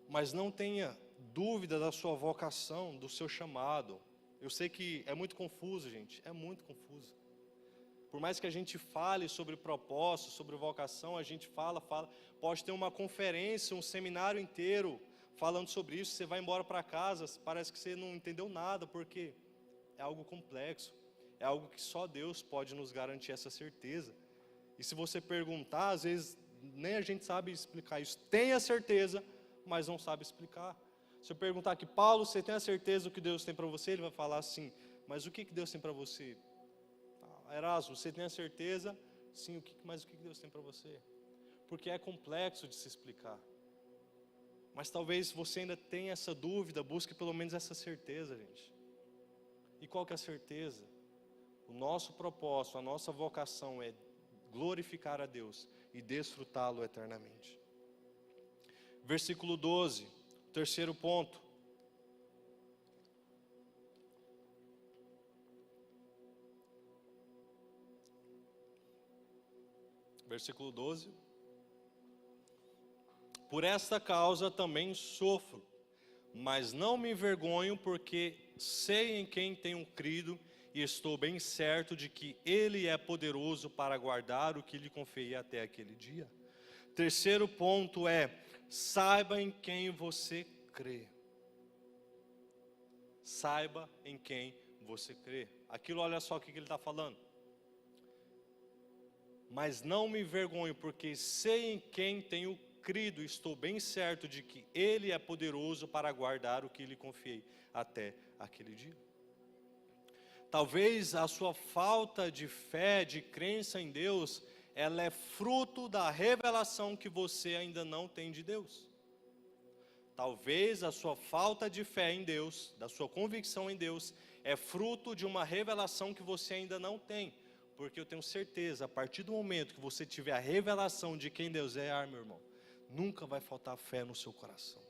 Mas não tenha dúvida da sua vocação, do seu chamado. Eu sei que é muito confuso, gente, é muito confuso. Por mais que a gente fale sobre propósito, sobre vocação, a gente fala, pode ter uma conferência, um seminário inteiro falando sobre isso, você vai embora para casa, parece que você não entendeu nada, porque é algo complexo, é algo que só Deus pode nos garantir essa certeza. E se você perguntar, às vezes nem a gente sabe explicar isso. Tenha certeza, mas não sabe explicar. Se eu perguntar aqui, Paulo, você tem a certeza do que Deus tem para você? Ele vai falar assim, mas o que Deus tem para você? Erasmo, você tem a certeza? Sim, mas o que Deus tem para você? Porque é complexo de se explicar. Mas talvez você ainda tenha essa dúvida, busque pelo menos essa certeza, gente. E qual que é a certeza? O nosso propósito, a nossa vocação é glorificar a Deus e desfrutá-lo eternamente. Versículo 12, terceiro ponto. Versículo 12. Por esta causa também sofro, mas não me envergonho, porque sei em quem tenho crido e estou bem certo de que Ele é poderoso para guardar o que lhe confiei até aquele dia. Terceiro ponto é, saiba em quem você crê. Saiba em quem você crê. Aquilo, olha só o que ele está falando. Mas não me envergonho, porque sei em quem tenho crido, estou bem certo de que Ele é poderoso para guardar o que lhe confiei até aquele dia. Talvez a sua falta de fé, de crença em Deus, ela é fruto da revelação que você ainda não tem de Deus. Talvez a sua falta de fé em Deus, da sua convicção em Deus, é fruto de uma revelação que você ainda não tem. Porque eu tenho certeza, a partir do momento que você tiver a revelação de quem Deus é, meu irmão, nunca vai faltar fé no seu coração.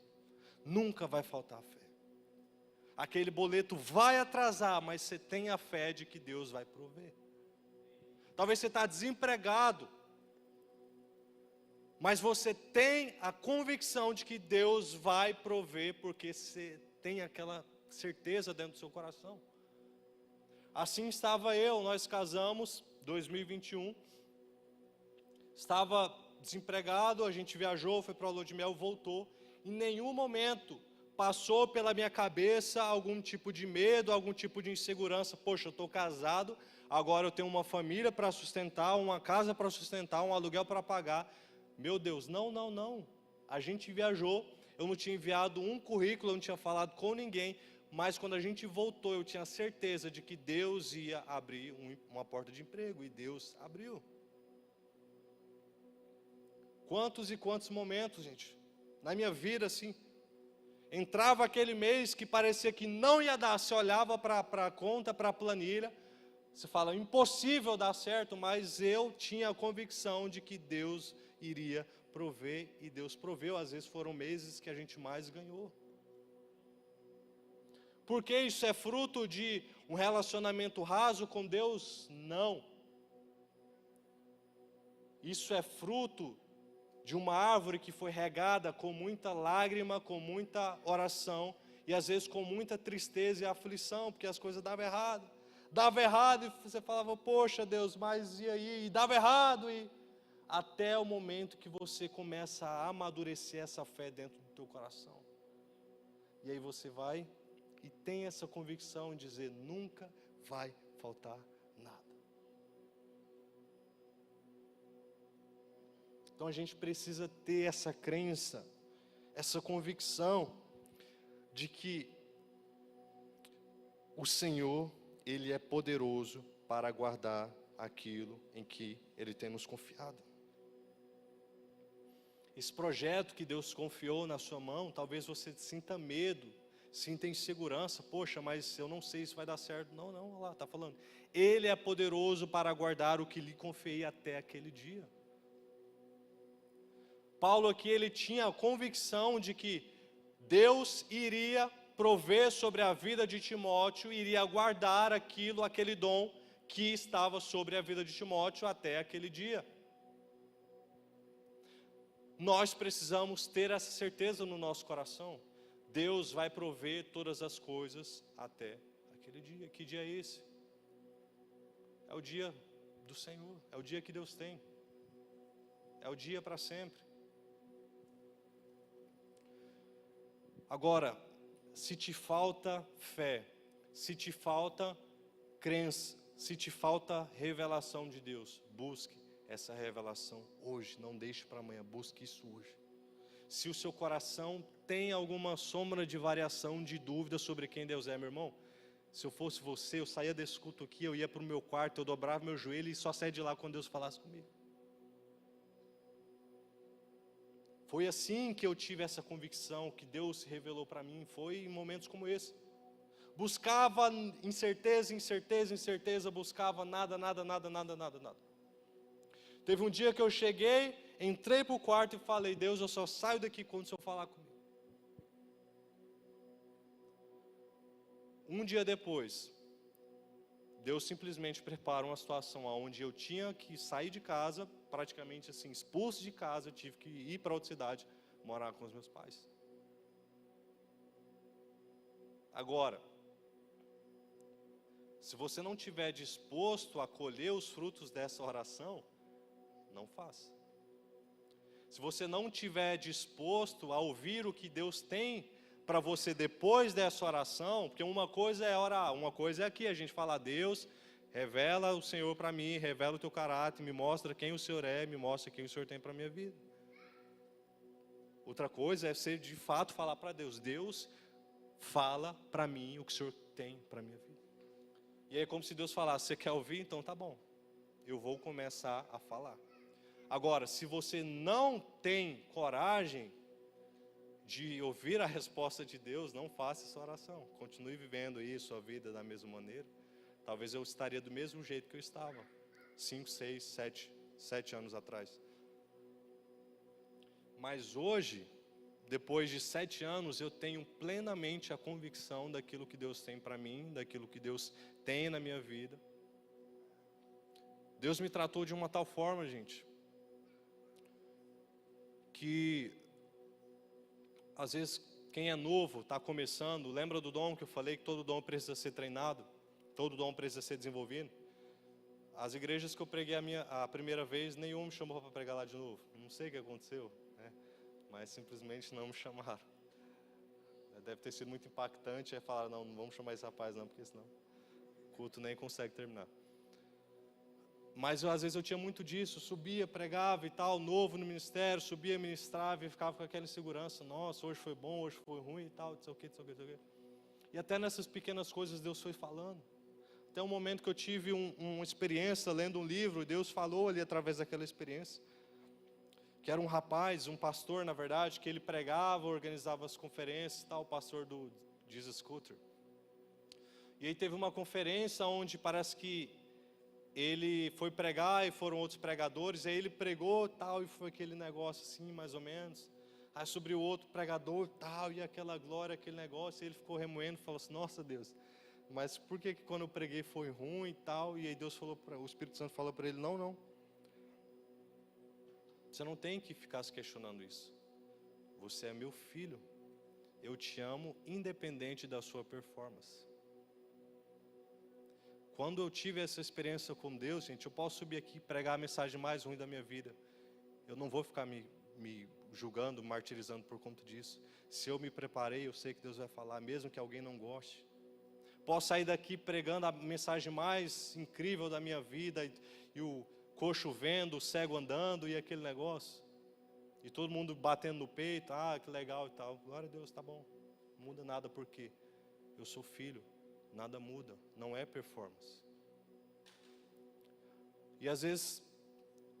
Nunca vai faltar fé. Aquele boleto vai atrasar, mas você tem a fé de que Deus vai prover. Talvez você está desempregado, mas você tem a convicção de que Deus vai prover, porque você tem aquela certeza dentro do seu coração. Assim estava eu, nós casamos, 2021, estava desempregado, a gente viajou, foi para a lua de mel, voltou, em nenhum momento passou pela minha cabeça algum tipo de medo, algum tipo de insegurança. Poxa, eu estou casado, agora eu tenho uma família para sustentar, uma casa para sustentar, um aluguel para pagar. Meu Deus, não. A gente viajou, eu não tinha enviado um currículo, eu não tinha falado com ninguém, mas quando a gente voltou, eu tinha certeza de que Deus ia abrir uma porta de emprego, e Deus abriu. Quantos e quantos momentos, gente, na minha vida, assim, entrava aquele mês que parecia que não ia dar, você olhava para a conta, para a planilha, você fala, impossível dar certo, mas eu tinha a convicção de que Deus iria prover, e Deus proveu. Às vezes foram meses que a gente mais ganhou. Porque isso é fruto de um relacionamento raso com Deus? Não. Isso é fruto de uma árvore que foi regada com muita lágrima, com muita oração, e às vezes com muita tristeza e aflição, porque as coisas davam errado. Dava errado e você falava, poxa Deus, mas e aí? E dava errado, e até o momento que você começa a amadurecer essa fé dentro do teu coração. E aí você vai e tem essa convicção de dizer, nunca vai faltar nada. Então a gente precisa ter essa crença, essa convicção de que o Senhor, Ele é poderoso para guardar aquilo em que Ele tem nos confiado. Esse projeto que Deus confiou na sua mão, talvez você sinta medo, sinta insegurança, poxa, mas eu não sei se vai dar certo. Não, olha lá, está falando. Ele é poderoso para guardar o que lhe confiei até aquele dia. Paulo aqui, ele tinha a convicção de que Deus iria prover sobre a vida de Timóteo, iria guardar aquele dom que estava sobre a vida de Timóteo até aquele dia. Nós precisamos ter essa certeza no nosso coração. Deus vai prover todas as coisas até aquele dia. Que dia é esse? É o dia do Senhor, é o dia que Deus tem. É o dia para sempre. Agora, se te falta fé, se te falta crença, se te falta revelação de Deus, busque essa revelação hoje, não deixe para amanhã, busque isso hoje. Se o seu coração tem alguma sombra de variação, de dúvida sobre quem Deus é, meu irmão, se eu fosse você, eu saía desse culto aqui, eu ia para o meu quarto, eu dobrava meu joelho e só saía de lá quando Deus falasse comigo. Foi assim que eu tive essa convicção, que Deus se revelou para mim, foi em momentos como esse. Buscava incerteza, buscava nada. Teve um dia que eu cheguei, entrei para o quarto e falei, Deus, eu só saio daqui quando o Senhor falar comigo. Um dia depois, Deus simplesmente prepara uma situação onde eu tinha que sair de casa, praticamente assim, expulso de casa, eu tive que ir para outra cidade, morar com os meus pais. Agora, se você não estiver disposto a colher os frutos dessa oração, não faça. Se você não estiver disposto a ouvir o que Deus tem para você depois dessa oração, porque uma coisa é orar, uma coisa é aqui a gente falar, Deus, revela o Senhor para mim, revela o teu caráter, me mostra quem o Senhor é, me mostra quem o Senhor tem para a minha vida. Outra coisa é você de fato falar para Deus, Deus, fala para mim o que o Senhor tem para a minha vida. E aí é como se Deus falasse, você quer ouvir? Então tá bom, eu vou começar a falar. Agora, se você não tem coragem de ouvir a resposta de Deus, não faça essa oração. Continue vivendo aí sua vida da mesma maneira. Talvez eu estaria do mesmo jeito que eu estava 5, 6, 7 anos atrás. Mas hoje, depois de 7 anos, eu tenho plenamente a convicção daquilo que Deus tem para mim, daquilo que Deus tem na minha vida. Deus me tratou de uma tal forma, gente, que às vezes quem é novo, está começando, lembra do dom que eu falei, que todo dom precisa ser treinado, todo dom precisa ser desenvolvido? As igrejas que eu preguei a primeira vez, nenhum me chamou para pregar lá de novo. Não sei o que aconteceu, né? Mas simplesmente não me chamaram. Deve ter sido muito impactante, aí falaram, não vamos chamar esse rapaz não, porque senão o culto nem consegue terminar. Mas às vezes eu tinha muito disso, subia, pregava e tal, novo no ministério, subia, ministrava e ficava com aquela insegurança, nossa, hoje foi bom, hoje foi ruim e tal, não sei o que, não sei o que, não sei o que. E até nessas pequenas coisas Deus foi falando. Até um momento que eu tive uma experiência lendo um livro, e Deus falou ali através daquela experiência. Que era um rapaz, um pastor na verdade, que ele pregava, organizava as conferências e tal, o pastor do Jesus Scooter. E aí teve uma conferência onde parece que ele foi pregar e foram outros pregadores, aí ele pregou tal e foi aquele negócio assim, mais ou menos. Aí sobre o outro pregador tal e aquela glória, aquele negócio, e ele ficou remoendo e falou assim, nossa Deus, mas por que quando eu preguei foi ruim e tal? E aí Deus falou, o Espírito Santo falou para ele, não. Você não tem que ficar se questionando isso. Você é meu filho, eu te amo independente da sua performance. Quando eu tive essa experiência com Deus, gente, eu posso subir aqui e pregar a mensagem mais ruim da minha vida. Eu não vou ficar me julgando, martirizando por conta disso. Se eu me preparei, eu sei que Deus vai falar, mesmo que alguém não goste. Posso sair daqui pregando a mensagem mais incrível da minha vida, e o coxo vendo, o cego andando e aquele negócio. E todo mundo batendo no peito, que legal e tal. Glória a Deus, tá bom. Não muda nada porque eu sou filho. Nada muda, não é performance. E às vezes,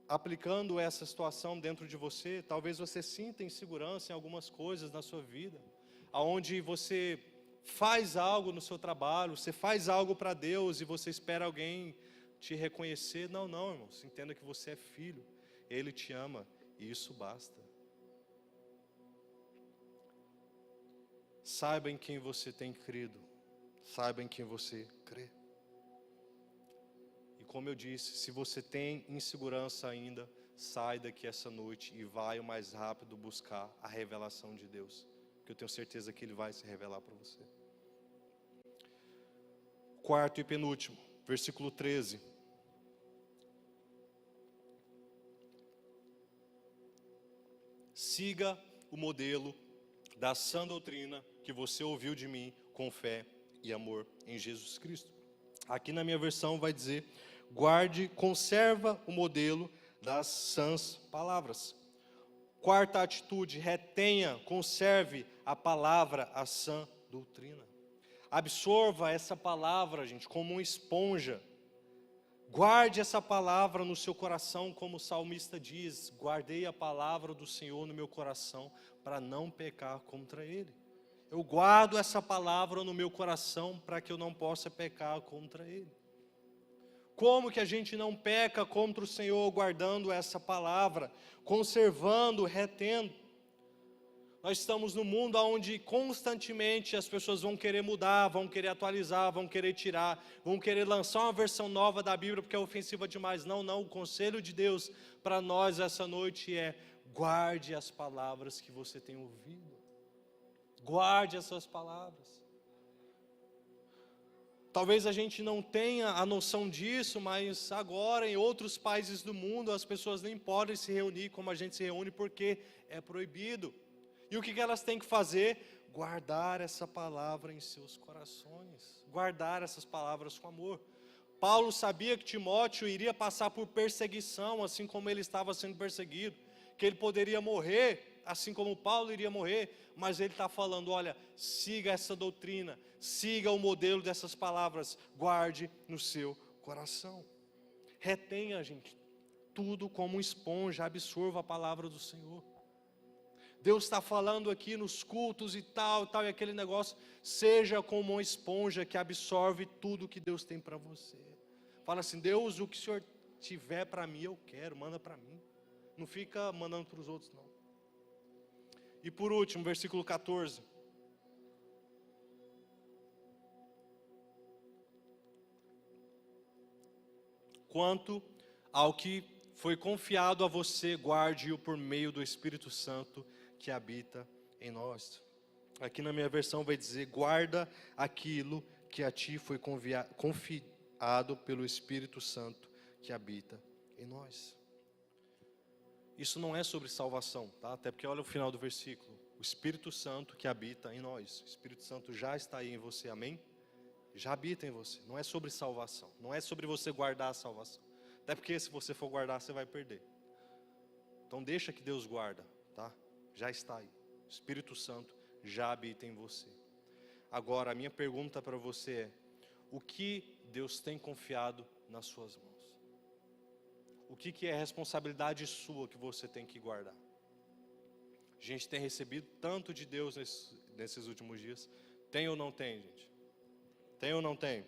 aplicando essa situação dentro de você, talvez você sinta insegurança em algumas coisas na sua vida, aonde você faz algo no seu trabalho, você faz algo para Deus e você espera alguém te reconhecer. Não, irmãos, entenda que você é filho, Ele te ama e isso basta. Saiba em quem você tem crido. Saiba em quem você crê. E como eu disse, se você tem insegurança ainda, sai daqui essa noite e vai o mais rápido buscar a revelação de Deus. Porque eu tenho certeza que Ele vai se revelar para você. Quarto e penúltimo, versículo 13. Siga o modelo da sã doutrina que você ouviu de mim com fé e amor em Jesus Cristo. Aqui na minha versão vai dizer, conserva o modelo das sãs palavras. Quarta atitude, retenha, conserve a palavra, a sã doutrina. Absorva essa palavra, gente, como uma esponja. Guarde essa palavra no seu coração, como o salmista diz, guardei a palavra do Senhor no meu coração para não pecar contra Ele. Eu guardo essa palavra no meu coração para que eu não possa pecar contra Ele. Como que a gente não peca contra o Senhor guardando essa palavra, conservando, retendo? Nós estamos num mundo onde constantemente as pessoas vão querer mudar, vão querer atualizar, vão querer tirar, vão querer lançar uma versão nova da Bíblia porque é ofensiva demais. Não, não, o conselho de Deus para nós essa noite é: guarde as palavras que você tem ouvido. Guarde essas palavras. Talvez a gente não tenha a noção disso, mas agora em outros países do mundo as pessoas nem podem se reunir como a gente se reúne porque é proibido. E o que elas têm que fazer? Guardar essa palavra em seus corações, guardar essas palavras com amor. Paulo sabia que Timóteo iria passar por perseguição, assim como ele estava sendo perseguido, que ele poderia morrer, assim como Paulo iria morrer, mas ele está falando: olha, siga essa doutrina, siga o modelo dessas palavras, guarde no seu coração. Retenha, gente, tudo como esponja, absorva a palavra do Senhor. Deus está falando aqui nos cultos e tal, e aquele negócio. Seja como uma esponja que absorve tudo que Deus tem para você. Fala assim: Deus, o que o Senhor tiver para mim, eu quero, manda para mim. Não fica mandando para os outros, não. E por último, versículo 14. Quanto ao que foi confiado a você, guarde-o por meio do Espírito Santo que habita em nós. Aqui na minha versão vai dizer: guarda aquilo que a ti foi confiado pelo Espírito Santo que habita em nós. Isso não é sobre salvação, tá? Até porque olha o final do versículo: o Espírito Santo que habita em nós. O Espírito Santo já está aí em você, amém? Já habita em você. Não é sobre salvação, não é sobre você guardar a salvação. Até porque se você for guardar, você vai perder. Então deixa que Deus guarda, tá? Já está aí. O Espírito Santo já habita em você. Agora, a minha pergunta para você é: o que Deus tem confiado nas suas mãos? O que é responsabilidade sua que você tem que guardar? A gente tem recebido tanto de Deus nesses últimos dias. Tem ou não tem, gente? Tem ou não tem?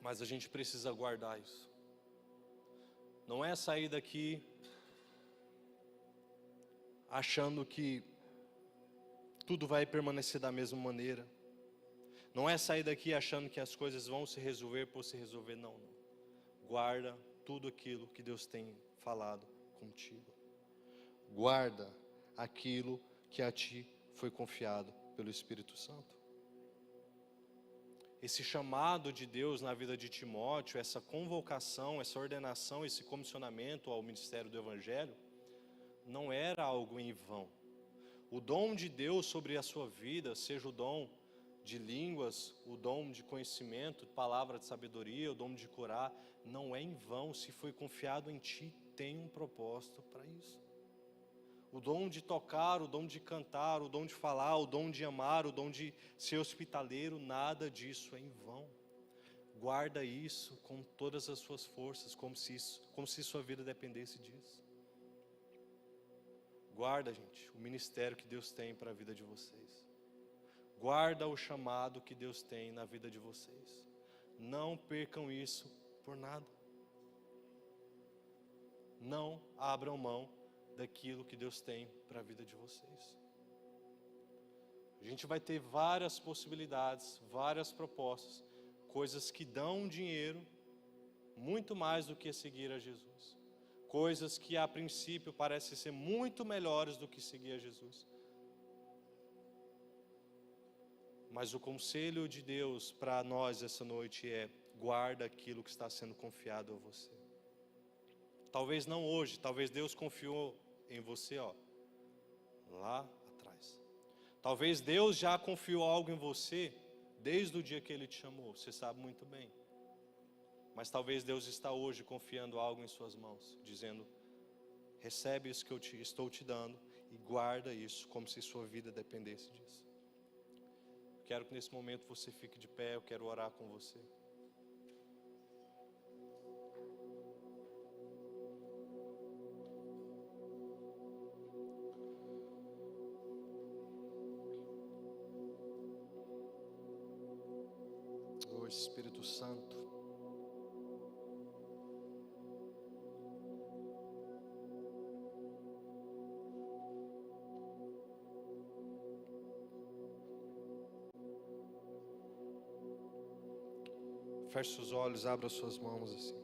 Mas a gente precisa guardar isso. Não é sair daqui achando que tudo vai permanecer da mesma maneira. Não é sair daqui achando que as coisas vão se resolver por se resolver, não. Guarda tudo aquilo que Deus tem falado contigo. Guarda aquilo que a ti foi confiado pelo Espírito Santo. Esse chamado de Deus na vida de Timóteo, essa convocação, essa ordenação, esse comissionamento ao ministério do Evangelho, não era algo em vão. O dom de Deus sobre a sua vida, seja o dom de línguas, o dom de conhecimento, palavra de sabedoria, o dom de curar, não é em vão. Se foi confiado em ti, tem um propósito para isso. O dom de tocar, o dom de cantar, o dom de falar, o dom de amar, o dom de ser hospitaleiro, nada disso é em vão. Guarda isso com todas as suas forças, como se sua vida dependesse disso. Guarda, gente, o ministério que Deus tem para a vida de vocês. Guarda o chamado que Deus tem na vida de vocês. Não percam isso por nada. Não abram mão daquilo que Deus tem para a vida de vocês. A gente vai ter várias possibilidades, várias propostas, coisas que dão dinheiro, muito mais do que seguir a Jesus. Coisas que a princípio parecem ser muito melhores do que seguir a Jesus. Mas o conselho de Deus para nós essa noite é: guarda aquilo que está sendo confiado a você. Talvez não hoje, talvez Deus confiou em você, lá atrás. Talvez Deus já confiou algo em você desde o dia que Ele te chamou, você sabe muito bem. Mas talvez Deus está hoje confiando algo em suas mãos, dizendo: recebe isso que eu estou te dando e guarda isso como se sua vida dependesse disso. Quero que nesse momento você fique de pé, eu quero orar com você. Oh, Espírito Santo. Feche seus olhos, abra suas mãos assim.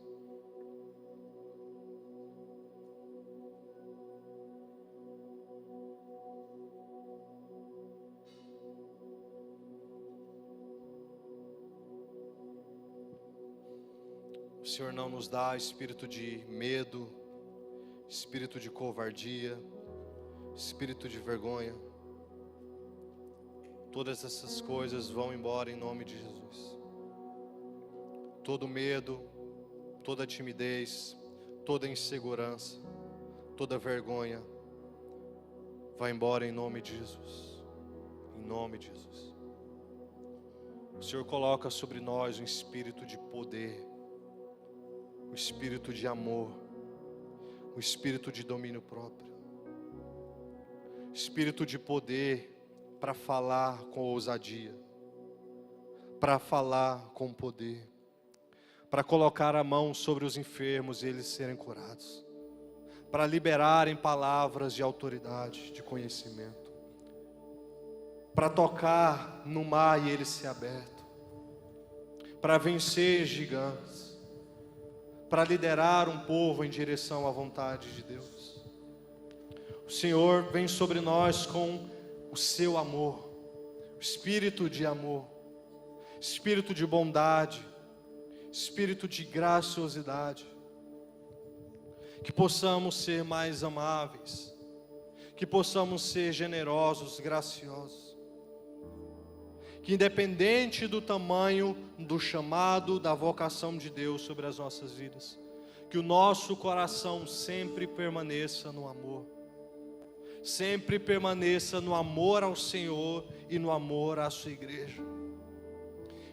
O Senhor não nos dá espírito de medo, espírito de covardia, espírito de vergonha. Todas essas coisas vão embora em nome de Jesus. Todo medo, toda timidez, toda insegurança, toda vergonha, vai embora em nome de Jesus. Em nome de Jesus. O Senhor coloca sobre nós um espírito de poder, um espírito de amor, um espírito de domínio próprio, espírito de poder para falar com ousadia, para falar com poder, para colocar a mão sobre os enfermos e eles serem curados, para liberarem palavras de autoridade, de conhecimento, para tocar no mar e ele ser aberto, para vencer gigantes, para liderar um povo em direção à vontade de Deus. O Senhor vem sobre nós com o seu amor, o espírito de amor, espírito de bondade, espírito de graciosidade, que possamos ser mais amáveis, que possamos ser generosos, graciosos, que independente do tamanho do chamado, da vocação de Deus sobre as nossas vidas, que o nosso coração sempre permaneça no amor, sempre permaneça no amor ao Senhor e no amor à sua igreja,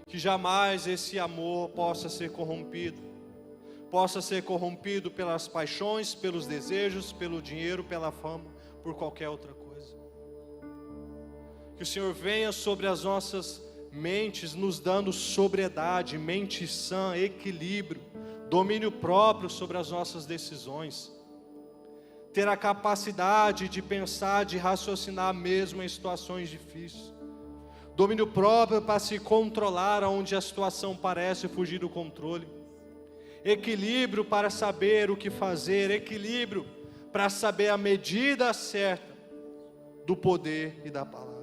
que jamais esse amor possa ser corrompido pelas paixões, pelos desejos, pelo dinheiro, pela fama, por qualquer outra coisa. Que o Senhor venha sobre as nossas mentes, nos dando sobriedade, mente sã, equilíbrio, domínio próprio sobre as nossas decisões, ter a capacidade de pensar, de raciocinar mesmo em situações difíceis, domínio próprio para se controlar onde a situação parece fugir do controle, equilíbrio para saber o que fazer, equilíbrio para saber a medida certa do poder e da palavra.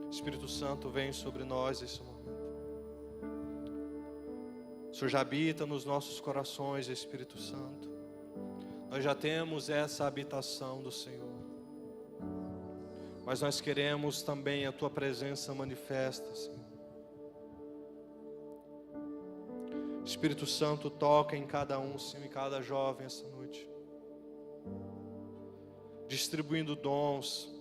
Espírito Santo, vem sobre nós nesse momento. O Senhor já habita nos nossos corações, Espírito Santo. Nós já temos essa habitação do Senhor, mas nós queremos também a Tua presença manifesta, Senhor. Espírito Santo, toca em cada um, Senhor, em cada jovem essa noite, distribuindo dons,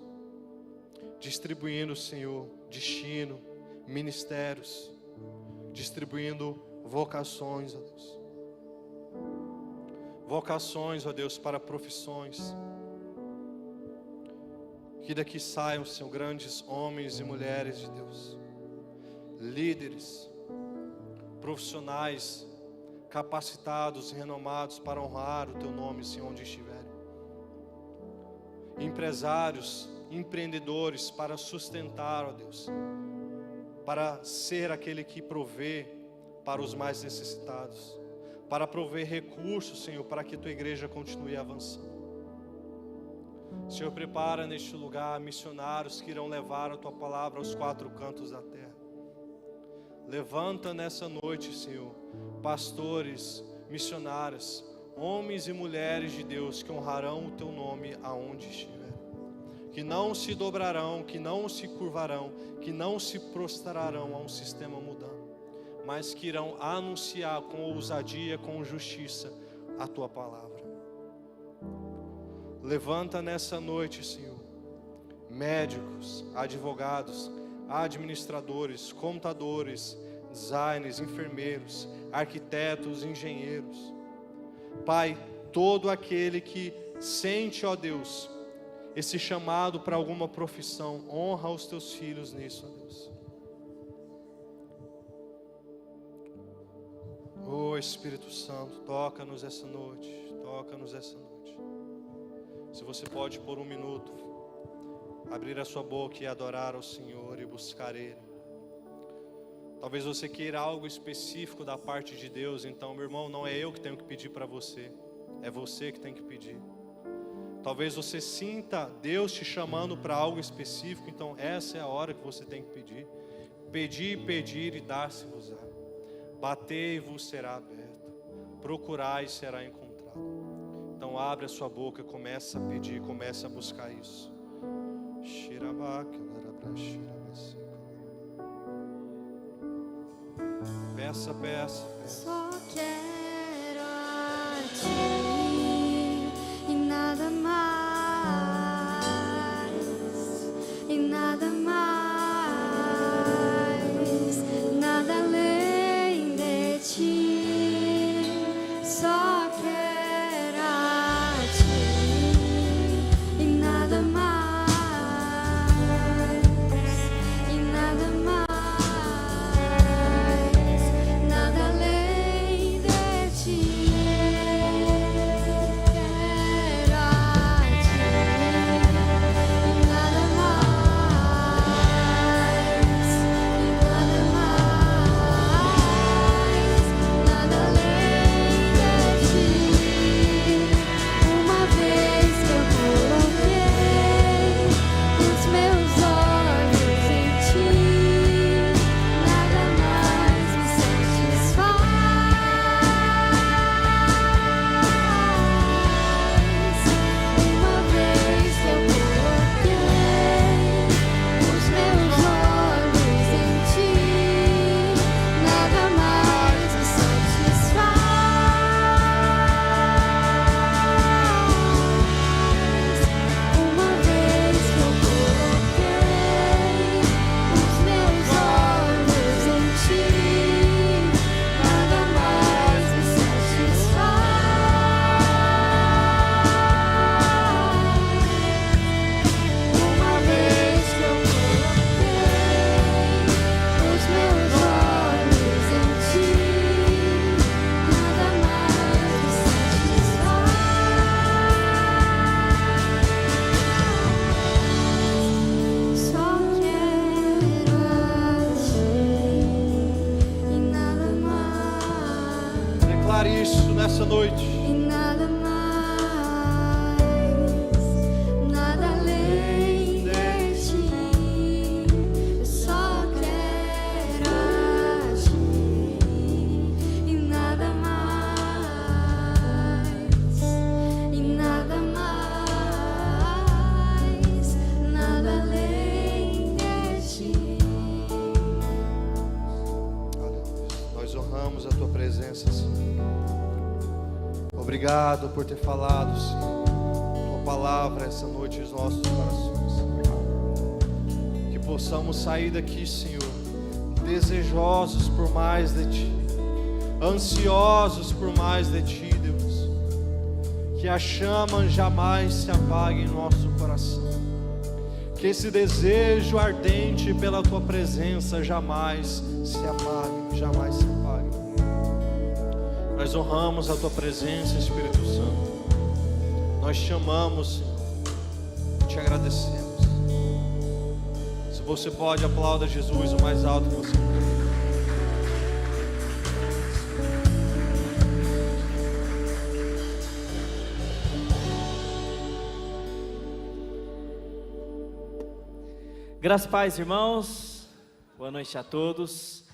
distribuindo, Senhor, destino, ministérios, distribuindo vocações, ó Deus. Vocações, ó Deus, para profissões. Que daqui saiam, Senhor, grandes homens e mulheres de Deus, líderes, profissionais, capacitados e renomados para honrar o Teu nome, Senhor, onde estiverem. Empresários, empreendedores para sustentar, ó Deus, para ser aquele que provê para os mais necessitados, para prover recursos, Senhor, para que Tua igreja continue avançando. Senhor, prepara neste lugar missionários que irão levar a Tua palavra aos quatro cantos da terra. Levanta nessa noite, Senhor, pastores, missionários, homens e mulheres de Deus que honrarão o Teu nome aonde estiver, que não se dobrarão, que não se curvarão, que não se prostrarão a um sistema mudando, mas que irão anunciar com ousadia, com justiça a Tua palavra. Levanta nessa noite, Senhor, médicos, advogados, administradores, contadores, designers, enfermeiros, arquitetos, engenheiros. Pai, todo aquele que sente, ó Deus, esse chamado para alguma profissão, honra os Teus filhos nisso, ó Deus. Oh, Espírito Santo, toca-nos essa noite, toca-nos essa noite. Se você pode por um minuto abrir a sua boca e adorar ao Senhor e buscar Ele. Talvez você queira algo específico da parte de Deus, então, meu irmão, não é eu que tenho que pedir para você, é você que tem que pedir. Talvez você sinta Deus te chamando para algo específico, então essa é a hora que você tem que pedir. Pedir, pedir e dar-se-vos-á. Bater e vos será aberto. Procurar e será encontrado. Então abre a sua boca, começa a pedir, começa a buscar isso. Peça, peça, peça. Só quero a ti e nada mais, e nada mais, nada além de ti. Só quero a ti e nada mais, e nada mais. Nada além de ti, quero a ti, e nada mais, e nada mais, nada além de ti. Uma vez que eu coloquei os meus olhos em ti, nada mais me satisfaz. Uma vez que eu coloquei os meus olhos em ti, nada mais me satisfaz. Uma vez que eu coloquei os meus olhos em ti, nada mais me satisfaz. Uma vez que eu coloquei os meus olhos em ti, nada mais me satisfaz. Só quero a ti e nada mais, Declare isso nessa noite. e nada mais, nada além de ti. Eu só quero a ti e nada mais, e nada mais, nada além de ti. Nós honramos a tua presença, Senhor. Obrigado por ter falado, Senhor, tua palavra essa noite nos nossos corações. Que possamos sair daqui, Senhor, desejosos por mais de ti, ansiosos por mais de ti, Deus. Que a chama jamais se apague em nosso coração. Que esse desejo ardente pela tua presença jamais se apague, jamais se apague. Nós honramos a tua presença, Espírito Santo. Nós te amamos, Senhor. Te agradecemos. Se você pode, aplauda Jesus o mais alto que você puder. Graças a paz, irmãos. Boa noite a todos.